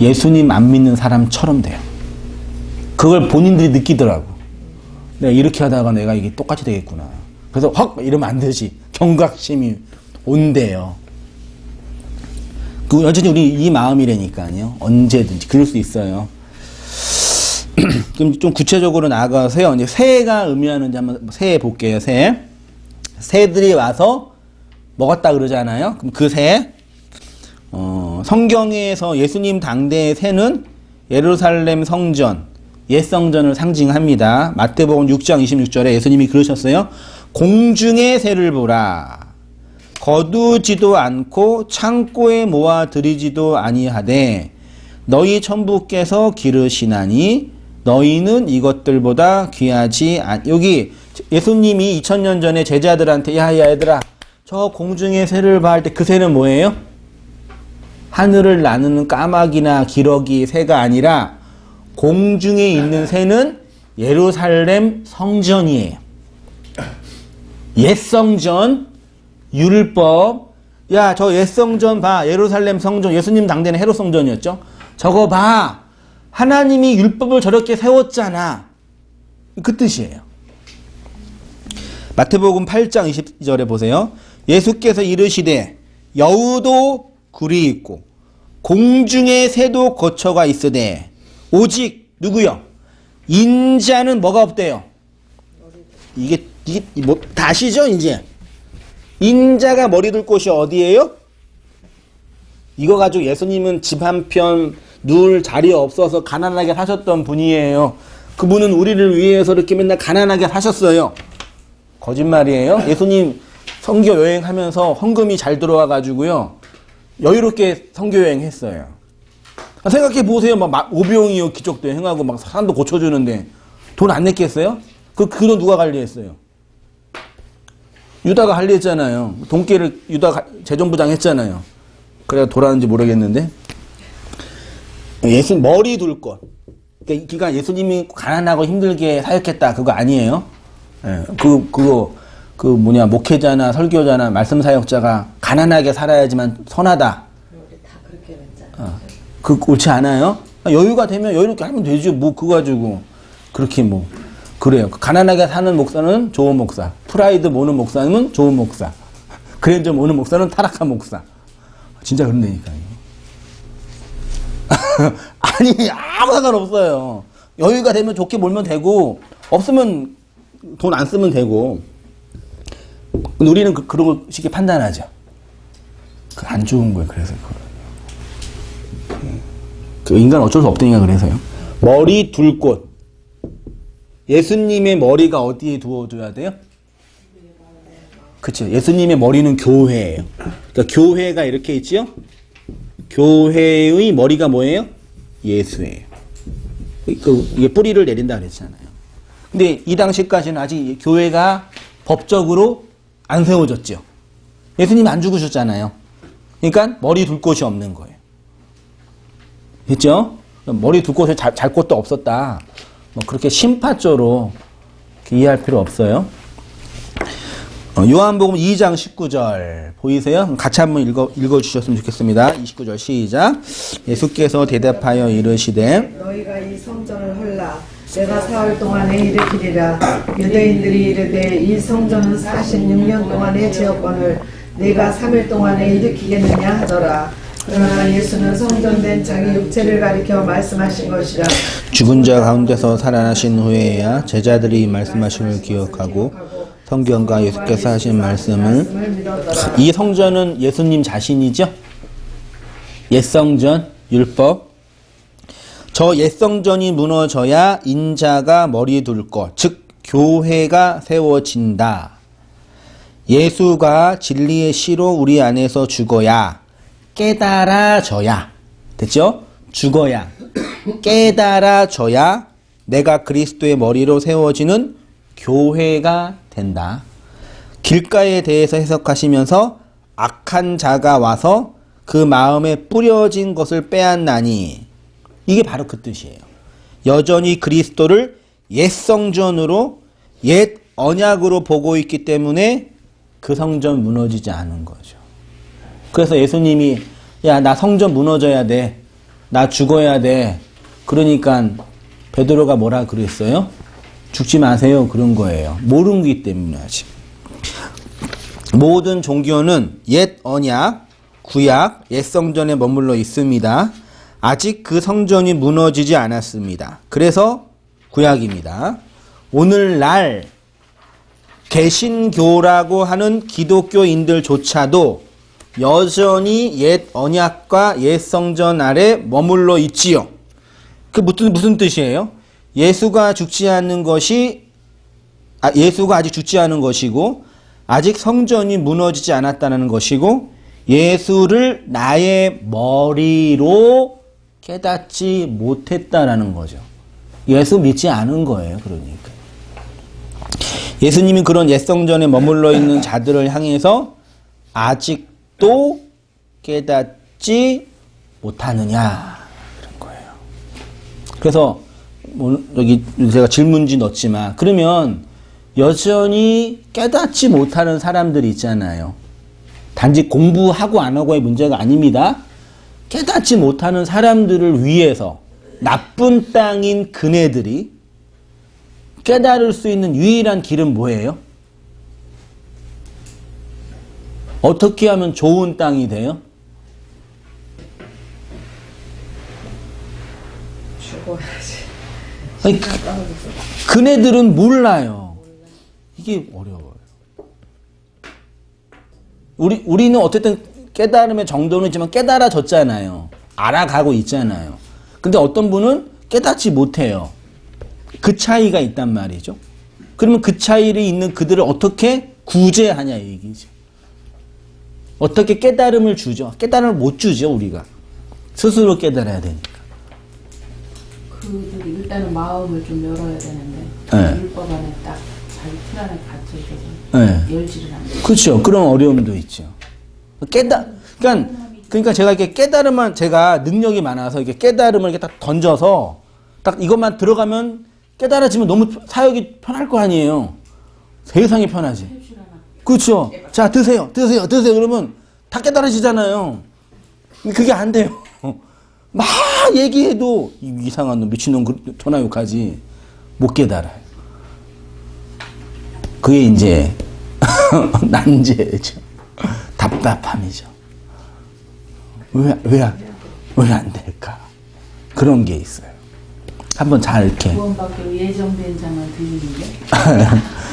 예수님 안 믿는 사람처럼 돼요. 그걸 본인들이 느끼더라고. 내가 이렇게 하다가 내가 이게 똑같이 되겠구나. 그래서 확 이러면 안 되지. 경각심이 온대요. 그 여전히 우리 이 마음이라니까요. 언제든지 그럴 수 있어요. 그럼 좀 구체적으로 나아가서요. 이제 새가 의미하는지 한번 새 볼게요. 새들이 와서 먹었다 그러잖아요. 그럼 그 새, 성경에서 예수님 당대의 새는 예루살렘 성전, 옛 성전을 상징합니다. 마태복음 6장 26절에 예수님이 그러셨어요. 공중의 새를 보라. 거두지도 않고 창고에 모아 들이지도 아니하되 너희 천부께서 기르시나니 너희는 이것들보다 귀하지 여기 예수님이 2000년 전에 제자들한테 야 얘들아 저 공중의 새를 봐 할 때 그 새는 뭐예요? 하늘을 나누는 까마귀나 기러기 새가 아니라 공중에 있는 새는 예루살렘 성전이에요. 옛 성전, 율법. 야, 저 옛 성전 봐. 예루살렘 성전. 예수님 당대는 헤롯 성전이었죠. 저거 봐. 하나님이 율법을 저렇게 세웠잖아. 그 뜻이에요. 마태복음 8장 20절에 보세요. 예수께서 이르시되 여우도 굴이 있고 공중의 새도 거처가 있으되 오직 누구요? 인자는 뭐가 없대요? 이게 뭐 다시죠 이제? 인자가 머리 둘 곳이 어디예요? 이거 가지고 예수님은 집 한 편 누울 자리 없어서 가난하게 사셨던 분이에요. 그분은 우리를 위해서 이렇게 맨날 가난하게 사셨어요. 거짓말이에요. 예수님 선교 여행하면서 헌금이 잘 들어와 가지고요. 여유롭게 선교 여행했어요. 생각해 보세요. 막 오병이어 기적도 행하고 막 사람도 고쳐주는데 돈 안 냈겠어요? 그 돈 누가 관리했어요? 유다가 관리했잖아요. 돈깨를 유다가 재정부장 했잖아요. 그래야 돌아왔는지 모르겠는데 예수 머리 둘 것. 그러니까 예수님이 가난하고 힘들게 사역했다 그거 아니에요. 예, 그 뭐냐 목회자나 설교자나 말씀 사역자가 가난하게 살아야지만 선하다. 우리 다 그렇게 했잖아. 그 옳지 않아요? 여유가 되면 여유롭게 하면 되죠. 뭐 그거 가지고 그렇게 뭐 그래요. 가난하게 사는 목사는 좋은 목사, 프라이드 모는 목사는 좋은 목사, 그랜저 모는 목사는 타락한 목사. 진짜 그런다니까요. 아니 아무 상관없어요. 여유가 되면 좋게 몰면 되고 없으면 돈 안 쓰면 되고. 근데 우리는 그런 식의 판단하죠. 그 안 좋은 거예요. 그래서 그 인간 어쩔 수 없다니까 그래서요. 머리 둘 곳. 예수님의 머리가 어디에 두어줘야 돼요? 그쵸. 예수님의 머리는 교회예요. 그러니까 교회가 이렇게 있지요? 교회의 머리가 뭐예요? 예수예요. 이게 뿌리를 내린다 그랬잖아요. 근데 이 당시까지는 아직 교회가 법적으로 안 세워졌죠. 예수님이 안 죽으셨잖아요. 그러니까 머리 둘 곳이 없는 거예요. 됐죠? 머리 둘 곳에 잘 곳도 없었다. 뭐 그렇게 심파적으로 이해할 필요 없어요. 요한복음 2장 19절 보이세요? 같이 한번 읽어주셨으면 좋겠습니다. 29절 시작. 예수께서 대답하여 이르시되 너희가 이 성전을 헐라 내가 사흘 동안에 일으키리라. 유대인들이 이르되 이 성전은 46년 동안의 지역권을 내가 3일 동안에 일으키겠느냐 하더라. 그러나 예수는 성전된 자기 육체를 가리켜 말씀하신 것이라. 죽은 자 가운데서 살아나신 후에야 제자들이 말씀하심을 기억하고 성경과 예수께서 하신 말씀을 믿었더라. 이 성전은 예수님 자신이죠. 옛성전, 율법. 저 옛성전이 무너져야 인자가 머리 둘 것, 즉 교회가 세워진다. 예수가 진리의 씨로 우리 안에서 죽어야 깨달아져야, 됐죠? 죽어야 깨달아져야 내가 그리스도의 머리로 세워지는 교회가 된다. 길가에 대해서 해석하시면서 악한 자가 와서 그 마음에 뿌려진 것을 빼앗나니, 이게 바로 그 뜻이에요. 여전히 그리스도를 옛 성전으로, 옛 언약으로 보고 있기 때문에 그 성전 무너지지 않은 거죠. 그래서 예수님이 야, 나 성전 무너져야 돼. 나 죽어야 돼. 그러니까 베드로가 뭐라 그랬어요? 죽지 마세요. 그런 거예요. 모르기 때문에 아직. 모든 종교는 옛 언약, 구약, 옛 성전에 머물러 있습니다. 아직 그 성전이 무너지지 않았습니다. 그래서 구약입니다. 오늘날 개신교라고 하는 기독교인들조차도 여전히 옛 언약과 옛 성전 아래 머물러 있지요. 그 무슨 뜻이에요? 예수가 죽지 않는 것이, 예수가 아직 죽지 않은 것이고, 아직 성전이 무너지지 않았다는 것이고, 예수를 나의 머리로 깨닫지 못했다라는 거죠. 예수 믿지 않은 거예요. 그러니까 예수님이 그런 옛성전에 머물러 있는 자들을 향해서 아직도 깨닫지 못하느냐, 그런 거예요. 그래서 여기 제가 질문지 넣었지만, 그러면 여전히 깨닫지 못하는 사람들이 있잖아요. 단지 공부하고 안 하고의 문제가 아닙니다. 깨닫지 못하는 사람들을 위해서 나쁜 땅인 그네들이 깨달을 수 있는 유일한 길은 뭐예요? 어떻게 하면 좋은 땅이 돼요? 죽어야지. 아니, 그네들은 몰라요. 이게 어려워요. 우리는 어쨌든 깨달음의 정도는 있지만 깨달아졌잖아요. 알아가고 있잖아요. 근데 어떤 분은 깨닫지 못해요. 그 차이가 있단 말이죠. 그러면 그 차이를 있는 그들을 어떻게 구제하냐 이 얘기죠. 어떻게 깨달음을 주죠? 깨달음을 못 주죠, 우리가. 스스로 깨달아야 되니까. 그들이 일단은 마음을 좀 열어야 되는데 네. 율법 안에 딱 자기 틀 안에 갇혀 있어서 네. 열지를 않아요. 그렇죠. 그런 어려움도 있죠. 그러니까 제가 이렇게 깨달음만, 제가 능력이 많아서 이렇게 깨달음을 이렇게 딱 던져서 딱 이것만 들어가면 깨달아지면 너무 사역이 편할 거 아니에요. 세상이 편하지. 그렇죠. 자, 드세요. 그러면 다 깨달아지잖아요. 그게 안 돼요. 막 얘기해도 이상한 놈, 미친놈, 전화 욕하지. 못 깨달아요. 그게 이제 난제죠. 답답함이죠. 왜 안 될까? 그런 게 있어요. 한번 잘 이렇게. 구원받기로 예정된 자만 드리는데.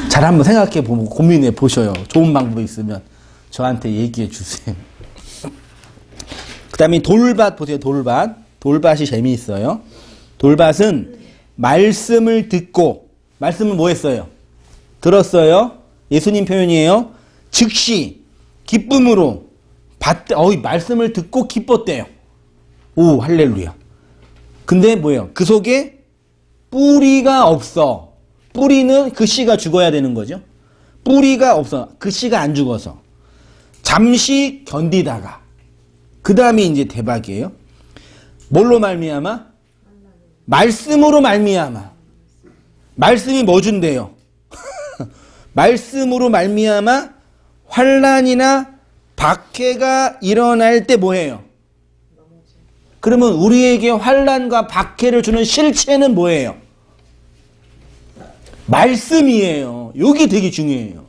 잘 한번 생각해 보고 고민해 보셔요. 좋은 방법이 있으면 저한테 얘기해 주세요. 그 다음에 돌밭 보세요. 돌밭이 재미있어요. 돌밭은 말씀을 듣고, 말씀은 뭐 했어요? 들었어요. 예수님 표현이에요. 즉시 기쁨으로 말씀을 듣고 기뻤대요. 오, 할렐루야. 근데 뭐예요? 그 속에 뿌리가 없어. 뿌리는 그 씨가 죽어야 되는 거죠. 뿌리가 없어. 그 씨가 안 죽어서. 잠시 견디다가. 그 다음에 이제 대박이에요. 뭘로 말미암아? 말씀으로 말미암아. 말씀이 뭐 준대요? 말씀으로 말미암아 환난이나 박해가 일어날 때 뭐예요? 그러면 우리에게 환난과 박해를 주는 실체는 뭐예요? 말씀이에요. 이게 되게 중요해요.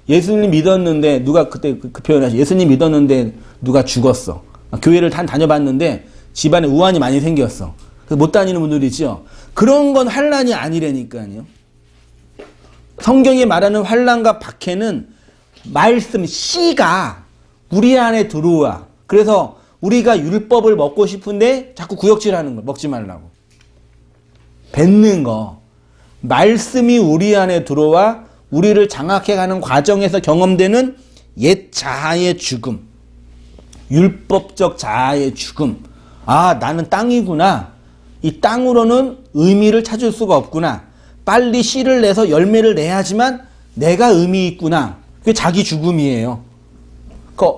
예수님 믿었는데 누가 그때 그 표현하죠. 예수님 믿었는데 누가 죽었어. 교회를 다녀봤는데 집안에 우환이 많이 생겼어. 그래서 못 다니는 분들이 있죠. 그런 건 환난이 아니라니까요. 성경이 말하는 환난과 박해는 말씀, 씨가 우리 안에 들어와. 그래서 우리가 율법을 먹고 싶은데 자꾸 구역질하는 거, 먹지 말라고. 뱉는 거. 말씀이 우리 안에 들어와 우리를 장악해가는 과정에서 경험되는 옛 자아의 죽음. 율법적 자아의 죽음. 아, 나는 땅이구나. 이 땅으로는 의미를 찾을 수가 없구나. 빨리 씨를 내서 열매를 내야지만 내가 의미 있구나. 그게 자기 죽음이에요.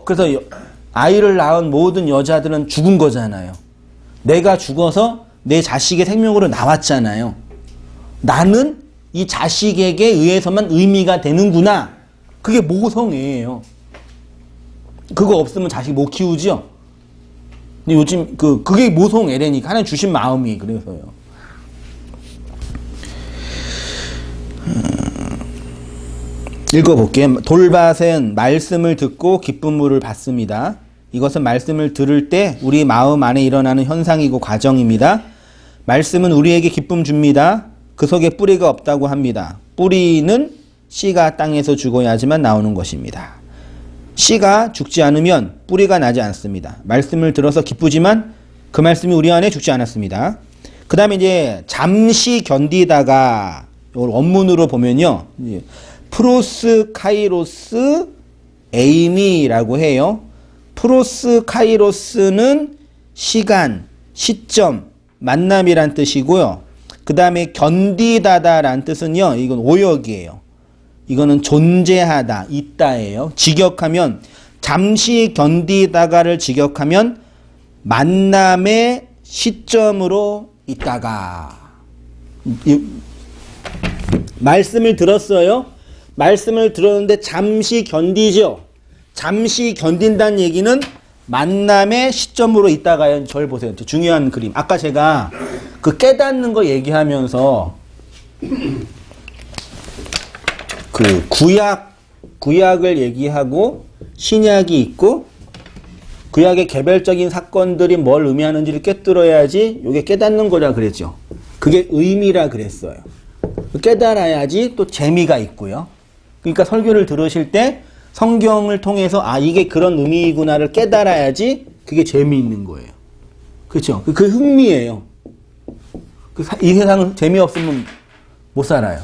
그래서 아이를 낳은 모든 여자들은 죽은 거잖아요. 내가 죽어서 내 자식의 생명으로 나왔잖아요. 나는 이 자식에게 의해서만 의미가 되는구나. 그게 모성애예요. 그거 없으면 자식 못 키우죠. 근데 요즘 그게 모성애라니까. 하나님 주신 마음이 그래서요. 읽어볼게요. 돌밭은 말씀을 듣고 기쁨을 받습니다. 이것은 말씀을 들을 때 우리 마음 안에 일어나는 현상이고 과정입니다. 말씀은 우리에게 기쁨 줍니다. 그 속에 뿌리가 없다고 합니다. 뿌리는 씨가 땅에서 죽어야지만 나오는 것입니다. 씨가 죽지 않으면 뿌리가 나지 않습니다. 말씀을 들어서 기쁘지만 그 말씀이 우리 안에 죽지 않았습니다. 그 다음에 이제 잠시 견디다가 이걸 원문으로 보면요. 프로스 카이로스 에이미라고 해요. 프로스 카이로스는 시간, 시점, 만남이란 뜻이고요. 그 다음에 견디다다란 뜻은요. 이건 오역이에요. 이거는 존재하다, 있다예요. 직역하면 잠시 견디다가를 직역하면 만남의 시점으로 있다가. 말씀을 들었어요. 말씀을 들었는데 잠시 견디죠. 잠시 견딘다는 얘기는 만남의 시점으로 있다가요. 저를 보세요. 중요한 그림. 아까 제가 그 깨닫는 거 얘기하면서 그 구약을 얘기하고 신약이 있고 구약의 개별적인 사건들이 뭘 의미하는지를 꿰뚫어야지 이게 깨닫는 거라 그랬죠. 그게 의미라 그랬어요. 깨달아야지 또 재미가 있고요. 그러니까 설교를 들으실 때 성경을 통해서 아 이게 그런 의미구나를 깨달아야지 그게 재미있는 거예요. 그렇죠? 그 흥미예요. 이 세상은 재미없으면 못 살아요.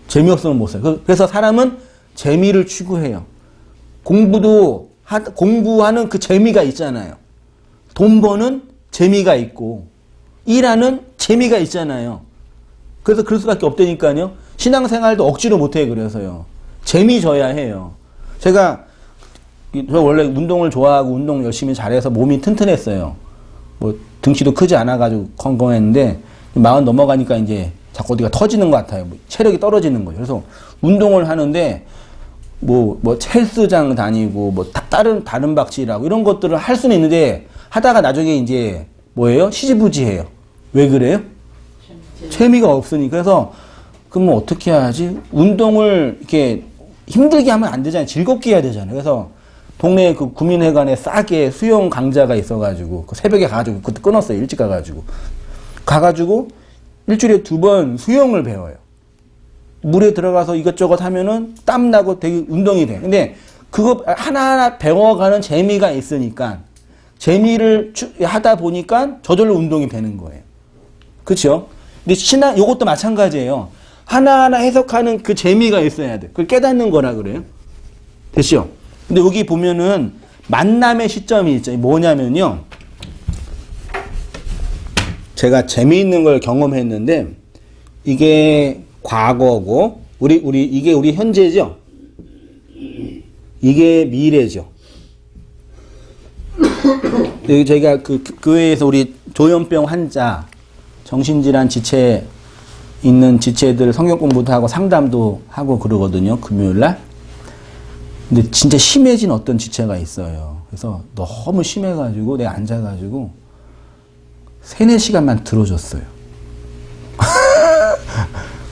재미없으면 못 살아요. 그래서 사람은 재미를 추구해요. 공부하는 그 재미가 있잖아요. 돈 버는 재미가 있고 일하는 재미가 있잖아요. 그래서 그럴 수밖에 없다니까요. 신앙생활도 억지로 못해요. 그래서요. 재미 줘야 해요. 저 원래 운동을 좋아하고 운동 열심히 잘해서 몸이 튼튼했어요. 뭐 등치도 크지 않아가지고 건강했는데 40 넘어가니까 이제 자꾸 어디가 터지는 것 같아요. 체력이 떨어지는 거예요. 그래서 운동을 하는데 뭐 헬스장 다니고 뭐 다른 박질하고 이런 것들을 할 수는 있는데 하다가 나중에 이제 뭐예요? 시지부지해요. 왜 그래요? 재미가 없으니까. 그래서 그럼 어떻게 해야지? 운동을 이렇게 힘들게 하면 안 되잖아요. 즐겁게 해야 되잖아요. 그래서 동네 그 구민회관에 싸게 수영 강좌가 있어가지고 그 새벽에 가가지고 그때 끊었어요. 일찍 가가지고 일주일에 2번 수영을 배워요. 물에 들어가서 이것저것 하면은 땀나고 되게 운동이 돼. 근데 그거 하나하나 배워가는 재미가 있으니까 재미를 하다 보니까 저절로 운동이 되는 거예요. 그렇죠? 근데 요것도 마찬가지예요. 하나하나 해석하는 그 재미가 있어야 돼. 그걸 깨닫는 거라 그래요. 됐죠? 근데 여기 보면은 만남의 시점이 있죠. 뭐냐면요. 제가 재미있는 걸 경험했는데 이게 과거고 이게 우리 현재죠. 이게 미래죠. 여기 저희가 그 교회에서 우리 조현병 환자 정신질환 지체 있는 지체들 성경 공부도 하고 상담도 하고 그러거든요. 금요일날. 근데 진짜 심해진 어떤 지체가 있어요. 그래서 너무 심해가지고 내가 앉아가지고 3-4시간만 들어줬어요.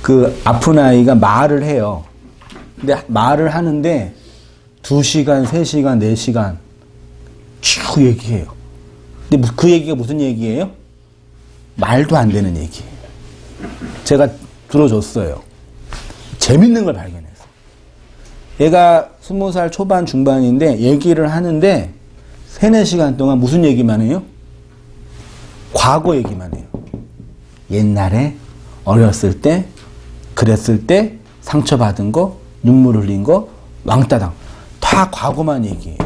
그 아픈 아이가 말을 해요. 근데 말을 하는데 2시간, 3시간, 4시간 쭉 얘기해요. 근데 그 얘기가 무슨 얘기예요? 말도 안 되는 얘기예요. 제가 들어줬어요. 재밌는 걸 발견했어. 얘가 20살 초반 중반인데 얘기를 하는데 3-4시간 동안 무슨 얘기만 해요? 과거 얘기만 해요. 옛날에 어렸을 때 그랬을 때 상처받은 거 눈물 흘린 거 왕따당 다 과거만 얘기해요.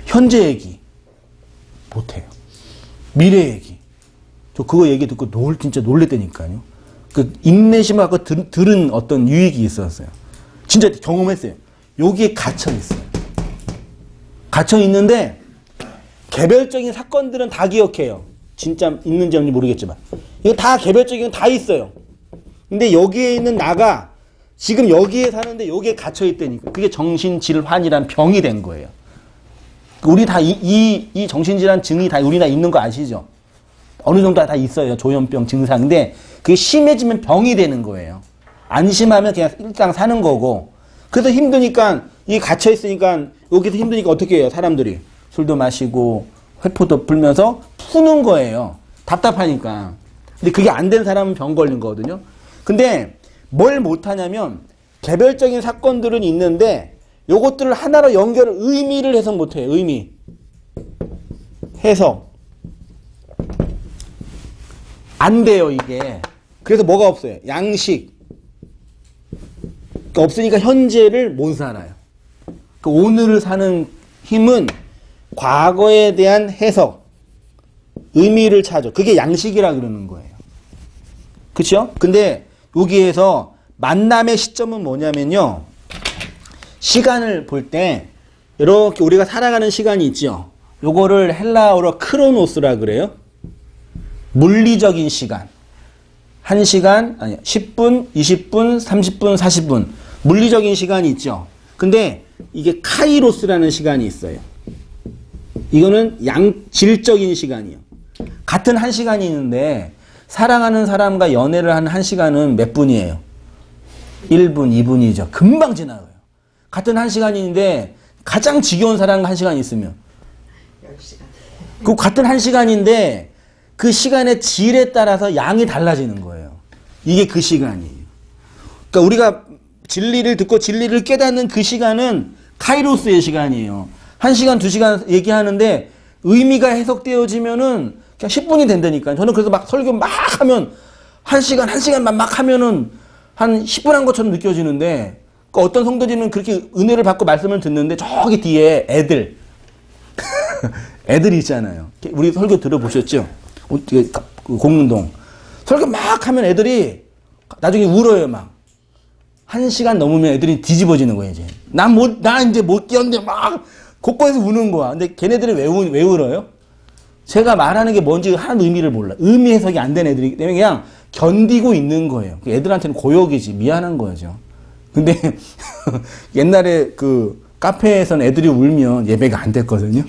현재 얘기 못해요. 미래 얘기. 저 그거 얘기 듣고 진짜 놀랬다니까요. 그 인내심을 갖고 들은 어떤 유익이 있었어요. 진짜 경험했어요. 여기에 갇혀 있어요. 갇혀 있는데 개별적인 사건들은 다 기억해요. 진짜 있는지 없는지 모르겠지만 이거 다 개별적인 건 다 있어요. 근데 여기에 있는 나가 지금 여기에 사는데 여기에 갇혀 있다니까. 그게 정신질환이란 병이 된 거예요. 우리 다 이 정신질환 증이 다 우리 다 있는 거 아시죠? 어느 정도 다 있어요. 조현병 증상인데 그게 심해지면 병이 되는 거예요. 안 심하면 그냥 일상 사는 거고. 그래서 힘드니까 이 갇혀 있으니까 여기서 힘드니까 어떻게 해요? 사람들이 술도 마시고 회포도 불면서 푸는 거예요. 답답하니까. 근데 그게 안 된 사람은 병 걸린 거거든요. 근데 뭘 못하냐면 개별적인 사건들은 있는데 요것들을 하나로 의미를 해석 못해요. 의미. 해석. 안 돼요, 이게. 그래서 뭐가 없어요? 양식. 그러니까 없으니까 현재를 못 살아요. 그러니까 오늘을 사는 힘은 과거에 대한 해석, 의미를 찾아. 그게 양식이라 그러는 거예요. 그렇죠? 근데 여기에서 만남의 시점은 뭐냐면요. 시간을 볼 때 이렇게 우리가 살아가는 시간이 있죠. 요거를 헬라어로 크로노스라 그래요. 물리적인 시간. 1시간, 아니 10분, 20분, 30분, 40분. 물리적인 시간이 있죠. 근데 이게 카이로스라는 시간이 있어요. 이거는 양질적인 시간이에요. 같은 1시간이 있는데 사랑하는 사람과 연애를 한 1시간은 몇 분이에요? 1분, 2분이죠. 금방 지나가요. 같은 1시간인데 가장 지겨운 사람과 1시간 있으면 10시간. 그 같은 1시간인데 그 시간의 질에 따라서 양이 달라지는 거예요. 이게 그 시간이에요. 그러니까 우리가 진리를 듣고 진리를 깨닫는 그 시간은 카이로스의 시간이에요. 1시간, 2시간 얘기하는데 의미가 해석되어지면은 그냥 10분이 된다니까요. 저는 그래서 막 설교 막 하면 1시간만 막 하면은 한 10분 한 것처럼 느껴지는데 그러니까 어떤 성도들은 그렇게 은혜를 받고 말씀을 듣는데 저기 뒤에 애들이 있잖아요. 우리 설교 들어보셨죠? 공문동. 설교 막 하면 애들이 나중에 울어요, 막. 1시간 넘으면 애들이 뒤집어지는 거예요, 이제. 나 이제 못 끼었는데 막 곳곳에서 우는 거야. 근데 걔네들이 왜 울어요? 제가 말하는 게 뭔지 하나도 의미를 몰라. 의미 해석이 안 된 애들이기 때문에 그냥 견디고 있는 거예요. 애들한테는 고역이지. 미안한 거죠. 근데 옛날에 그 카페에서는 애들이 울면 예배가 안 됐거든요.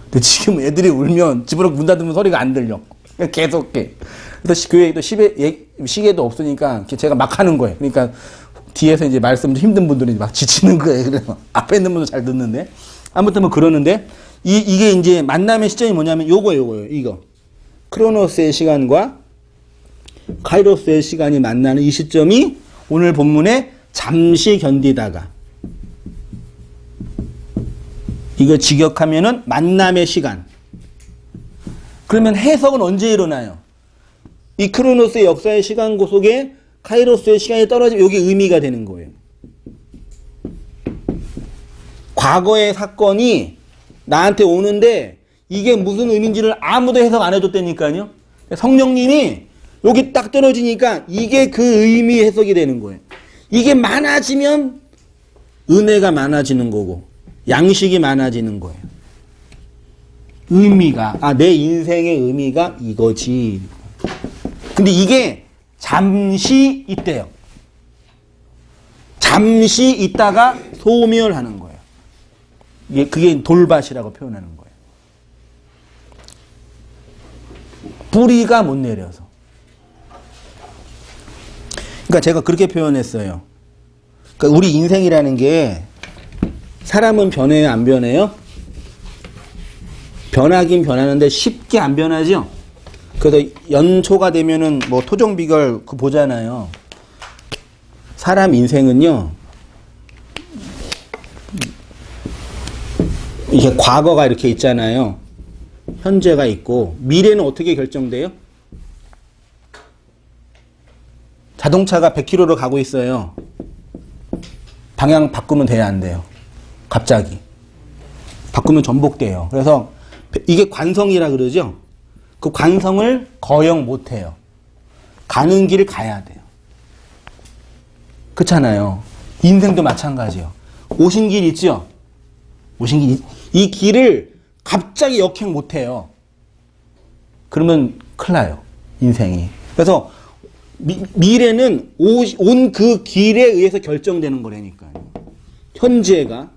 근데 지금 애들이 울면 집으로 문 닫으면 소리가 안 들려. 그냥 계속해. 그래서 교회에도 시계도 없으니까 제가 막 하는 거예요. 그러니까 뒤에서 이제 말씀 좀 힘든 분들이 막 지치는 거예요. 그래서 앞에 있는 분도 잘 듣는데. 아무튼 뭐 그러는데 이게 이제 만남의 시점이 뭐냐면 요거예요. 이거. 크로노스의 시간과 카이로스의 시간이 만나는 이 시점이 오늘 본문에 잠시 견디다가 이거 직역하면은 만남의 시간. 그러면 해석은 언제 일어나요? 이 크로노스의 역사의 시간 속에 카이로스의 시간이 떨어지면 이게 의미가 되는 거예요. 과거의 사건이 나한테 오는데 이게 무슨 의미인지를 아무도 해석 안 해줬다니까요. 성령님이 여기 딱 떨어지니까 이게 그 의미 해석이 되는 거예요. 이게 많아지면 은혜가 많아지는 거고 양식이 많아지는 거예요. 의미가 내 인생의 의미가 이거지. 근데 이게 잠시 있대요. 잠시 있다가 소멸하는 거예요. 그게 돌밭이라고 표현하는 거예요. 뿌리가 못 내려서. 그러니까 제가 그렇게 표현했어요. 그러니까 우리 인생이라는 게 사람은 변해요, 안 변해요? 변하긴 변하는데 쉽게 안 변하죠? 그래서 연초가 되면은 뭐 토종비결 그 보잖아요. 사람 인생은요, 이게 과거가 이렇게 있잖아요. 현재가 있고, 미래는 어떻게 결정돼요? 자동차가 100km로 가고 있어요. 방향 바꾸면 돼야 안 돼요? 갑자기. 바꾸면 전복돼요. 그래서 이게 관성이라 그러죠? 그 관성을 거역 못 해요. 가는 길을 가야 돼요. 그렇잖아요. 인생도 마찬가지예요. 오신 길 있죠? 오신 길, 이 길을 갑자기 역행 못 해요. 그러면 큰일 나요. 인생이. 그래서 미래는 온 그 길에 의해서 결정되는 거라니까요. 현재가.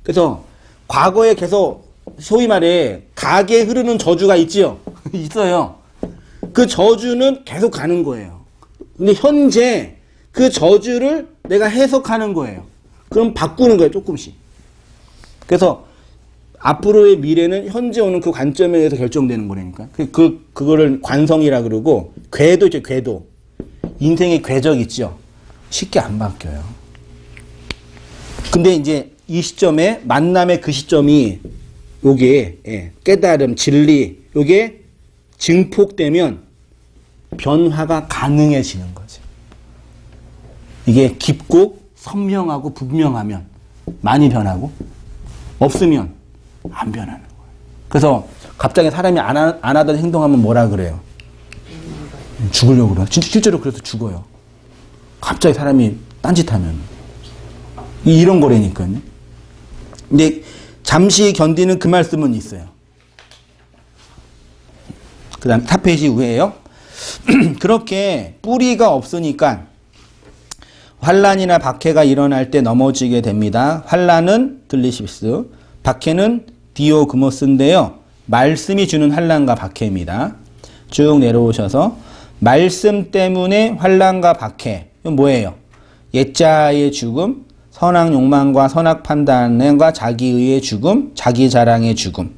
그래서 과거에 계속 소위 말해 가게 흐르는 저주가 있지요? 있어요. 그 저주는 계속 가는 거예요. 근데 현재 그 저주를 내가 해석하는 거예요. 그럼 바꾸는 거예요, 조금씩. 그래서 앞으로의 미래는 현재 오는 그 관점에 의해서 결정되는 거라니까. 그거를 관성이라 그러고, 궤도 있죠, 궤도. 인생의 궤적 있죠? 쉽게 안 바뀌어요. 근데 이제 이 시점에, 만남의 그 시점이, 요게, 깨달음, 진리, 요게 증폭되면 변화가 가능해지는 거죠. 이게 깊고 선명하고 분명하면 많이 변하고, 없으면 안 변하는 거예요. 그래서 갑자기 사람이 안 하던 행동하면 뭐라 그래요? 죽으려고 그래요. 진짜 실제로 그래서 죽어요. 갑자기 사람이 딴짓하면. 이런 거라니까요. 근데 잠시 견디는 그 말씀은 있어요. 그 다음 4페이지 위에요. 그렇게 뿌리가 없으니까 환란이나 박해가 일어날 때 넘어지게 됩니다. 환란은 들리십스, 박해는 디오그모스인데요. 말씀이 주는 환란과 박해입니다. 쭉 내려오셔서 말씀 때문에 환란과 박해. 이건 뭐예요? 옛자의 죽음, 선악 욕망과 선악 판단과 자기의의 죽음, 자기 자랑의 죽음.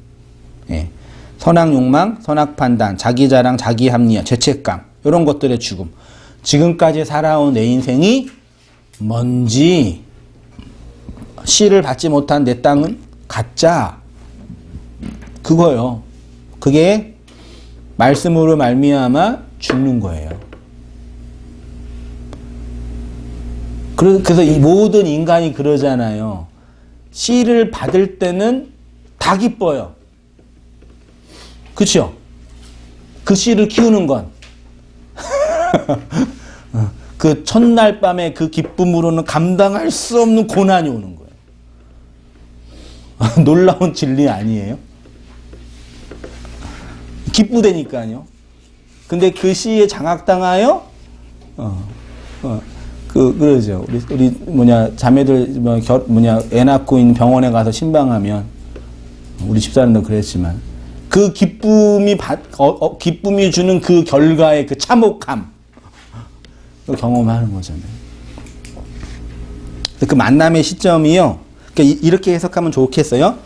예. 선악 욕망, 선악 판단, 자기 자랑, 자기 합리화, 죄책감, 이런 것들의 죽음. 지금까지 살아온 내 인생이 뭔지, 씨를 받지 못한 내 땅은 가짜. 그거요. 그게 말씀으로 말미암아 죽는 거예요. 그래서 이 모든 인간이 그러잖아요. 씨를 받을 때는 다 기뻐요. 그렇죠? 그 씨를 키우는 건 그 첫날 밤에 그 기쁨으로는 감당할 수 없는 고난이 오는 거예요. 놀라운 진리 아니에요? 기쁘다니까요. 근데 그 씨에 장악당하여 그러죠. 우리 자매들 애 낳고 있는 병원에 가서 신방하면, 우리 집사람도 그랬지만, 그 기쁨이 주는 그 결과의 그 참혹함, 경험하는 거잖아요. 그 만남의 시점이요. 그러니까 이렇게 해석하면 좋겠어요.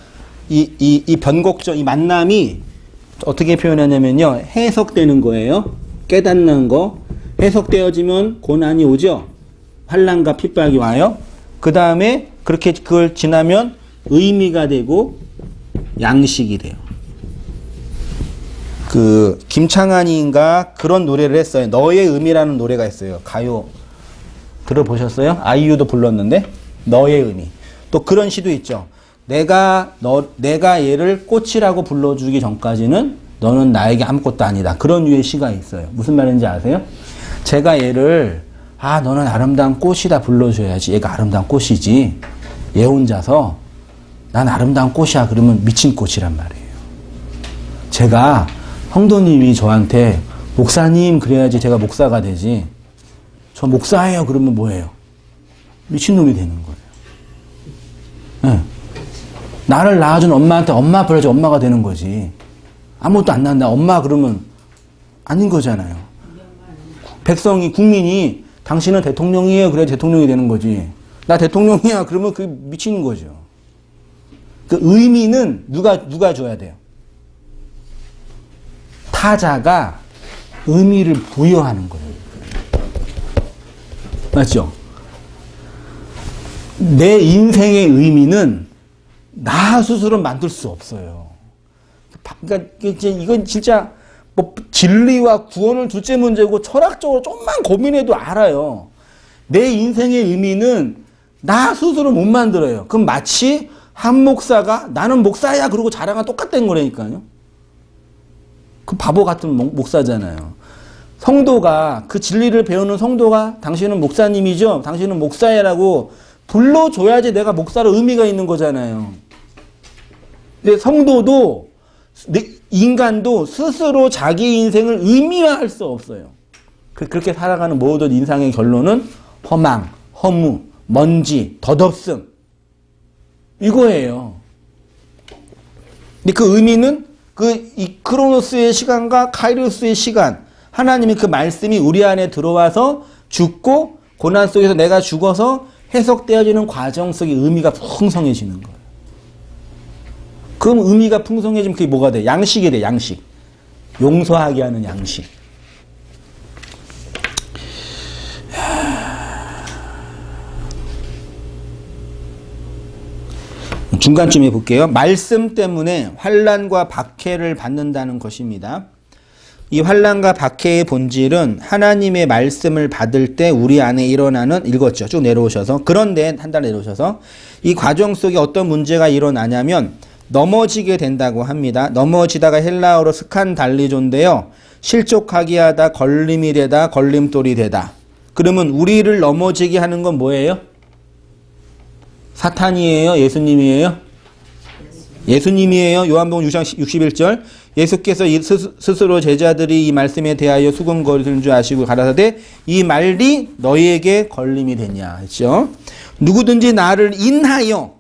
이 변곡점, 이 만남이 어떻게 표현하냐면요. 해석되는 거예요. 깨닫는 거. 해석되어지면 고난이 오죠. 환난과 핍박이 와요. 그 다음에 그렇게 그걸 지나면 의미가 되고 양식이 돼요. 그 김창완인가 그런 노래를 했어요. 너의 의미라는 노래가 있어요. 가요 들어보셨어요? 아이유도 불렀는데 너의 의미. 또 그런 시도 있죠. 내가 얘를 꽃이라고 불러주기 전까지는 너는 나에게 아무것도 아니다. 그런 류의 시가 있어요. 무슨 말인지 아세요? 제가 얘를 너는 아름다운 꽃이다 불러줘야지. 얘가 아름다운 꽃이지. 얘 혼자서 난 아름다운 꽃이야 그러면 미친 꽃이란 말이에요. 제가 성도님이 저한테 목사님 그래야지 제가 목사가 되지. 저 목사예요 그러면 뭐예요? 미친놈이 되는 거예요. 네. 나를 낳아준 엄마한테 엄마 불러야지 엄마가 되는 거지. 아무것도 안 낳는다. 엄마 그러면 아닌 거잖아요. 백성이, 국민이 당신은 대통령이에요. 그래야 대통령이 되는 거지. 나 대통령이야. 그러면 그게 미치는 거죠. 그 의미는 누가 줘야 돼요? 타자가 의미를 부여하는 거예요. 맞죠? 내 인생의 의미는 나 스스로 만들 수 없어요. 그러니까 이건 진짜 뭐 진리와 구원을 둘째 문제고 철학적으로 좀만 고민해도 알아요. 내 인생의 의미는 나 스스로 못 만들어요. 그럼 마치 한 목사가 나는 목사야 그러고 자랑은 똑같다는 거라니까요. 그 바보 같은 목사잖아요. 성도가 그 진리를 배우는 성도가 당신은 목사님이죠. 당신은 목사야라고 불러줘야지 내가 목사로 의미가 있는 거잖아요. 근데 성도도 인간도 스스로 자기 인생을 의미화할 수 없어요. 그렇게 살아가는 모든 인생의 결론은 허망, 허무, 먼지, 덧없음 이거예요. 근데 그 의미는 이 크로노스의 시간과 카이로스의 시간, 하나님이 그 말씀이 우리 안에 들어와서 죽고 고난 속에서 내가 죽어서 해석되어지는 과정 속에 의미가 풍성해지는 거예요. 그럼 의미가 풍성해지면 그게 뭐가 돼? 양식이 돼, 양식. 용서하게 하는 양식. 중간쯤에 볼게요. 말씀 때문에 환난과 박해를 받는다는 것입니다. 이 환난과 박해의 본질은 하나님의 말씀을 받을 때 우리 안에 일어나는, 읽었죠? 쭉 내려오셔서. 그런데 한 달 내려오셔서 이 과정 속에 어떤 문제가 일어나냐면 넘어지게 된다고 합니다. 넘어지다가 헬라어로 스칸달리조인데요. 실족하게 하다, 걸림이 되다, 걸림돌이 되다. 그러면 우리를 넘어지게 하는 건 뭐예요? 사탄이에요? 예수님이에요? 예수님이에요. 요한복음 6장 61절. 예수께서 스스로 제자들이 이 말씀에 대하여 수군거리는 줄 아시고 가라사대 이 말이 너희에게 걸림이 되냐 했죠. 누구든지 나를 인하여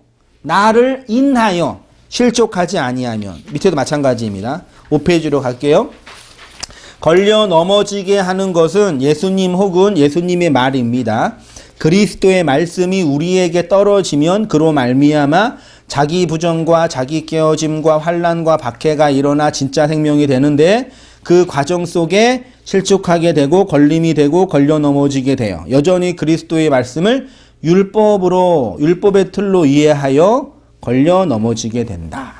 실족하지 아니하면, 밑에도 마찬가지입니다. 5페이지로 갈게요. 걸려 넘어지게 하는 것은 예수님 혹은 예수님의 말입니다. 그리스도의 말씀이 우리에게 떨어지면 그로 말미암아 자기 부정과 자기 깨어짐과 환난과 박해가 일어나 진짜 생명이 되는데 그 과정 속에 실족하게 되고 걸림이 되고 걸려 넘어지게 돼요. 여전히 그리스도의 말씀을 율법의 틀로 이해하여 걸려 넘어지게 된다.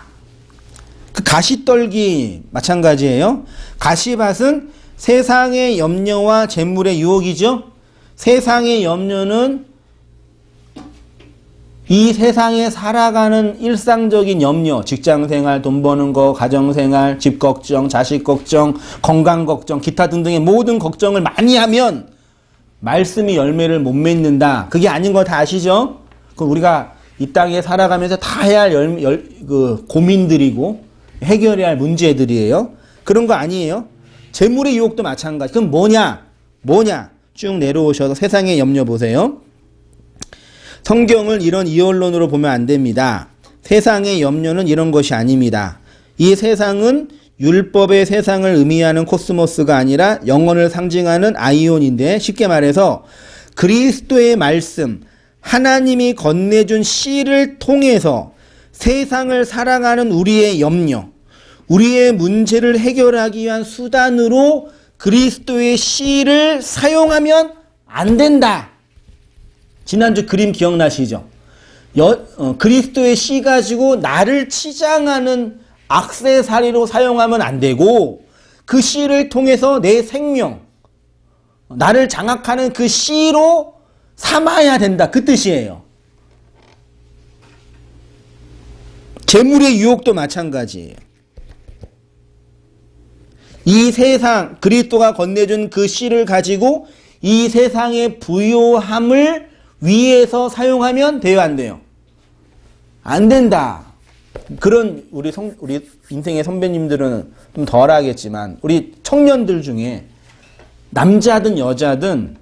그 가시떨기 마찬가지예요. 가시밭은 세상의 염려와 재물의 유혹이죠. 세상의 염려는 이 세상에 살아가는 일상적인 염려, 직장생활, 돈 버는 거, 가정생활, 집 걱정, 자식 걱정, 건강 걱정, 기타 등등의 모든 걱정을 많이 하면 말씀이 열매를 못 맺는다. 그게 아닌 거 다 아시죠? 그 우리가 이 땅에 살아가면서 다 해야 할 고민들이고 해결해야 할 문제들이에요. 그런 거 아니에요. 재물의 유혹도 마찬가지. 그럼 뭐냐? 쭉 내려오셔서 세상의 염려 보세요. 성경을 이런 이언론으로 보면 안 됩니다. 세상의 염려는 이런 것이 아닙니다. 이 세상은 율법의 세상을 의미하는 코스모스가 아니라 영혼을 상징하는 아이온인데, 쉽게 말해서 그리스도의 말씀, 하나님이 건네준 씨를 통해서 세상을 살아가는 우리의 염려, 우리의 문제를 해결하기 위한 수단으로 그리스도의 씨를 사용하면 안 된다. 지난주 그림 기억나시죠? 그리스도의 씨 가지고 나를 치장하는 액세서리로 사용하면 안 되고 그 씨를 통해서 내 생명, 나를 장악하는 그 씨로 삼아야 된다. 그 뜻이에요. 재물의 유혹도 마찬가지예요. 이 세상, 그리스도가 건네준 그 씨를 가지고 이 세상의 부요함을 위해서 사용하면 돼요, 안 돼요? 안 된다. 그런 우리 인생의 선배님들은 좀 덜 하겠지만 우리 청년들 중에 남자든 여자든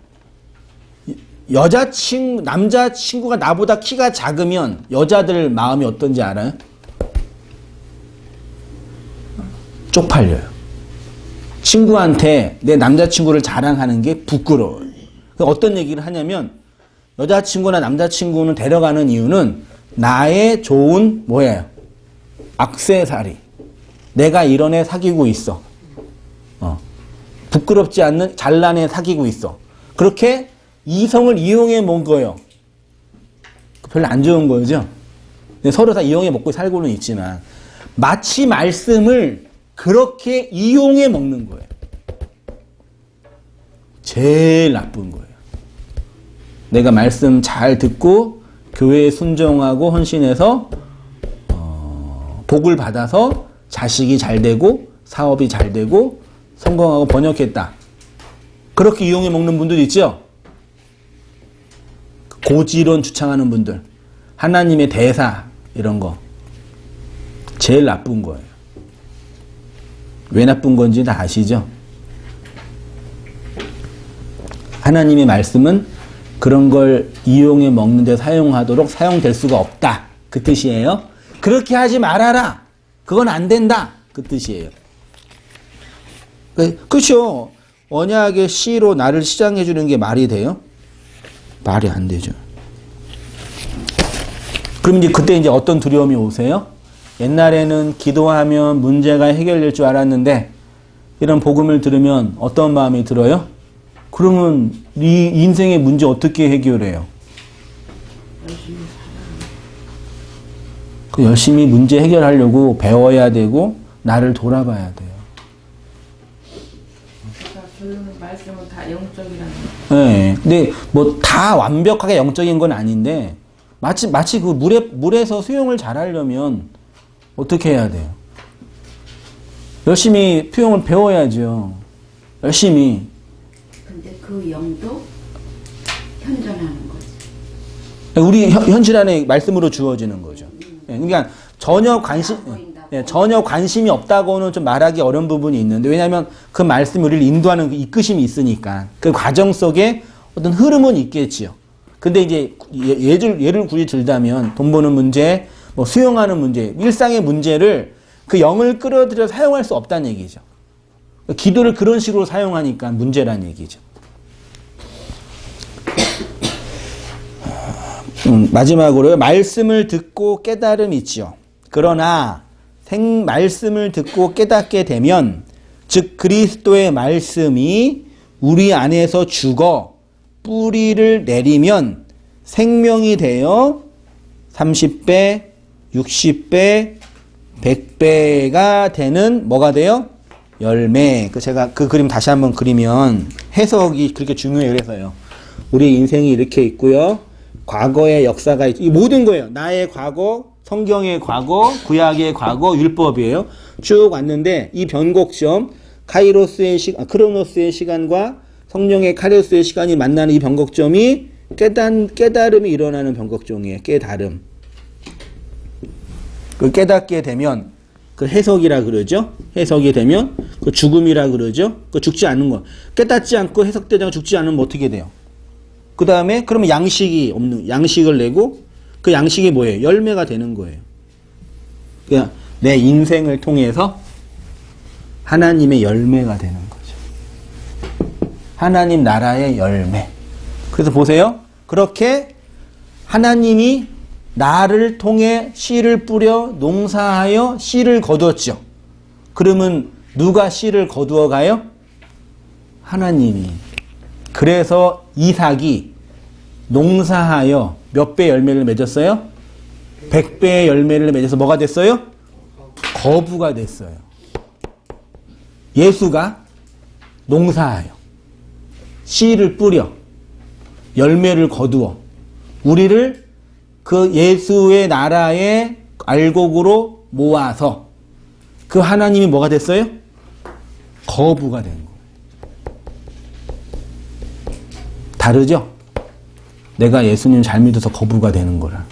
남자친구가 나보다 키가 작으면 여자들 마음이 어떤지 알아요? 쪽팔려요. 친구한테 내 남자친구를 자랑하는 게 부끄러워요. 어떤 얘기를 하냐면 여자친구나 남자친구는 데려가는 이유는 나의 좋은 뭐예요? 액세서리. 내가 이런 애 사귀고 있어. 부끄럽지 않는 잘난 애 사귀고 있어. 그렇게 이성을 이용해 먹은 거예요. 별로 안 좋은 거죠. 서로 다 이용해 먹고 살고는 있지만 마치 말씀을 그렇게 이용해 먹는 거예요. 제일 나쁜 거예요. 내가 말씀 잘 듣고 교회에 순종하고 헌신해서 복을 받아서 자식이 잘 되고 사업이 잘 되고 성공하고 번역했다. 그렇게 이용해 먹는 분들 있죠? 고지론 주창하는 분들, 하나님의 대사 이런 거 제일 나쁜 거예요. 왜 나쁜 건지 다 아시죠? 하나님의 말씀은 그런 걸 이용해 먹는데 사용하도록 사용될 수가 없다. 그 뜻이에요. 그렇게 하지 말아라. 그건 안 된다. 그 뜻이에요. 그렇죠. 언약의 씨로 나를 시장해 주는 게 말이 돼요? 말이 안 되죠. 그럼 이제 그때 이제 어떤 두려움이 오세요? 옛날에는 기도하면 문제가 해결될 줄 알았는데 이런 복음을 들으면 어떤 마음이 들어요? 그러면 이 인생의 문제 어떻게 해결해요? 열심히 문제 해결하려고 배워야 되고 나를 돌아봐야 돼요. 그러니까 결론은 말씀은 다 영적이라는 거. 네. 근데 뭐 다 완벽하게 영적인 건 아닌데 마치 그 물에서 수영을 잘하려면 어떻게 해야 돼요? 열심히 수영을 배워야죠. 열심히. 근데 그 영도 현존하는 거지. 우리 현실 안에 말씀으로 주어지는 거죠. 그러니까 전혀 관심이 없다고는 좀 말하기 어려운 부분이 있는데, 왜냐하면 그 말씀이 우리를 인도하는 그 이끄심이 있으니까 그 과정 속에 어떤 흐름은 있겠지요. 근데 이제 예를 굳이 들자면 돈 버는 문제, 뭐 수용하는 문제, 일상의 문제를 그 영을 끌어들여 사용할 수 없다는 얘기죠. 기도를 그런 식으로 사용하니까 문제란 얘기죠. 마지막으로 말씀을 듣고 깨달음이 있죠. 그러나 말씀을 듣고 깨닫게 되면 즉 그리스도의 말씀이 우리 안에서 죽어 뿌리를 내리면 생명이 되어 30배, 60배, 100배가 되는 뭐가 돼요? 열매. 제가 그 그림 다시 한번 그리면 해석이 그렇게 중요해요. 그래서요. 우리 인생이 이렇게 있고요. 과거의 역사가 있죠. 이 모든 거예요. 나의 과거, 성경의 과거, 구약의 과거, 율법이에요. 쭉 왔는데 이 변곡점, 크로노스의 시간과 성령의 카리오스의 시간이 만나는 이 변곡점이 깨달음이 일어나는 변곡점이에요. 깨달음. 그 깨닫게 되면 그 해석이라 그러죠. 해석이 되면 그 죽음이라 그러죠. 그 죽지 않는 거. 깨닫지 않고 해석되다가 죽지 않으면 어떻게 돼요? 그 다음에 그러면 양식을 내고 그 양식이 뭐예요? 열매가 되는 거예요. 그냥 내 인생을 통해서 하나님의 열매가 되는 거죠. 하나님 나라의 열매. 그래서 보세요. 그렇게 하나님이 나를 통해 씨를 뿌려 농사하여 씨를 거두었죠. 그러면 누가 씨를 거두어 가요? 하나님이. 그래서 이삭이 농사하여 몇 배의 열매를 맺었어요? 100배의 열매를 맺어서 뭐가 됐어요? 거부가 됐어요. 예수가 농사하여 씨를 뿌려 열매를 거두어 우리를 그 예수의 나라의 알곡으로 모아서 그 하나님이 뭐가 됐어요? 거부가 된 거예요. 다르죠? 내가 예수님 잘 믿어서 거부가 되는 거라.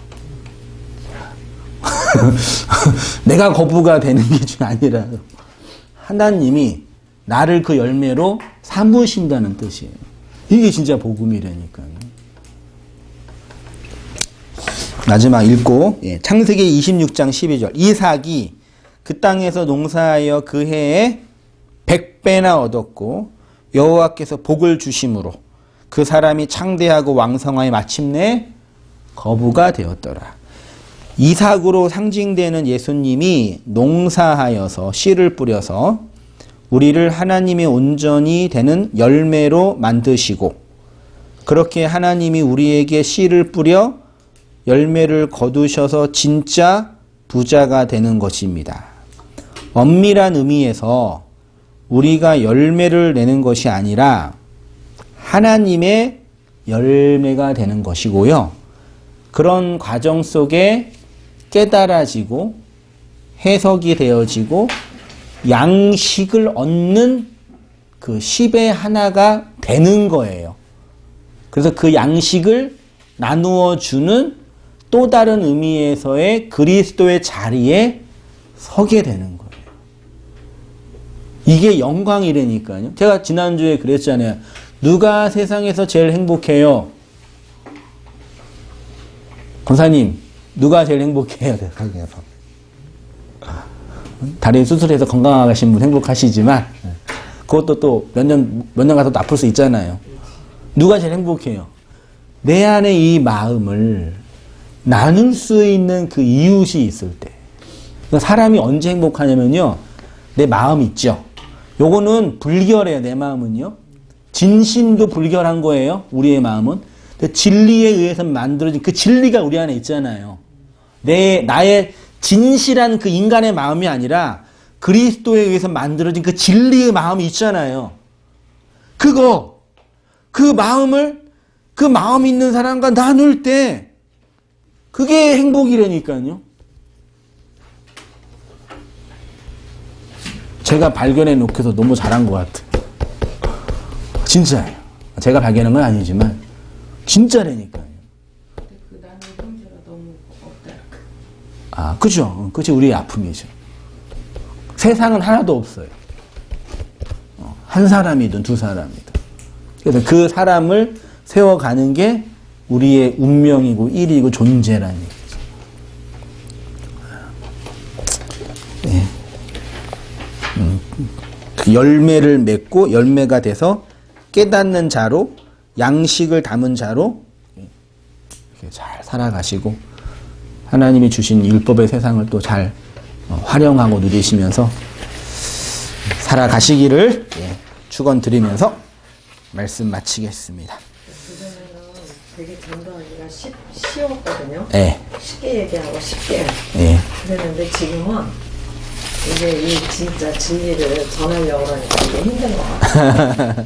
내가 거부가 되는 게 좀 아니라 하나님이 나를 그 열매로 삼으신다는 뜻이에요. 이게 진짜 복음이라니까요. 마지막 읽고 창세기 26장 12절 이삭이 그 땅에서 농사하여 그 해에 100배나 얻었고 여호와께서 복을 주심으로 그 사람이 창대하고 왕성하여 마침내 거부가 되었더라. 이삭으로 상징되는 예수님이 농사하여서 씨를 뿌려서 우리를 하나님의 온전히 되는 열매로 만드시고 그렇게 하나님이 우리에게 씨를 뿌려 열매를 거두셔서 진짜 부자가 되는 것입니다. 엄밀한 의미에서 우리가 열매를 내는 것이 아니라 하나님의 열매가 되는 것이고요. 그런 과정 속에 깨달아지고 해석이 되어지고 양식을 얻는 그 10의 하나가 되는 거예요. 그래서 그 양식을 나누어 주는 또 다른 의미에서의 그리스도의 자리에 서게 되는 거예요. 이게 영광이라니까요. 제가 지난주에 그랬잖아요. 누가 세상에서 제일 행복해요? 권사님, 누가 제일 행복해요? 세상에서. 다리 수술해서 건강하신 분 행복하시지만 그것도 또 몇 년 가서 또 아플 수 있잖아요. 누가 제일 행복해요? 내 안에 이 마음을 나눌 수 있는 그 이웃이 있을 때. 사람이 언제 행복하냐면요. 내 마음 있죠. 요거는 불결해요. 내 마음은요. 진심도 불결한 거예요. 우리의 마음은. 진리에 의해서 만들어진 그 진리가 우리 안에 있잖아요. 나의 진실한 그 인간의 마음이 아니라 그리스도에 의해서 만들어진 그 진리의 마음이 있잖아요. 그 마음을 그 마음 있는 사람과 나눌 때 그게 행복이라니까요. 제가 발견해 놓고서 너무 잘한 것 같아요. 진짜예요. 제가 발견한 건 아니지만 진짜라니까요. 그 나는 형제가 너무 없다. 아, 그죠. 그것이 우리의 아픔이죠. 세상은 하나도 없어요. 한 사람이든 두 사람이든. 그래서 그 사람을 세워가는 게 우리의 운명이고 일이고 존재라는 얘기죠. 네. 그 열매를 맺고 열매가 돼서 깨닫는 자로 양식을 담은 자로 이렇게 잘 살아가시고 하나님이 주신 율법의 세상을 또 잘 활용하고 누리시면서 살아가시기를 축원드리면서 말씀 마치겠습니다. 그전에는 되게 전도하기가 쉬웠거든요. 네. 쉽게 얘기하고 쉽게 네. 그랬는데 지금은 이제 이 진짜 진리를 전하려고 하니까 이게 힘든 것 같아요.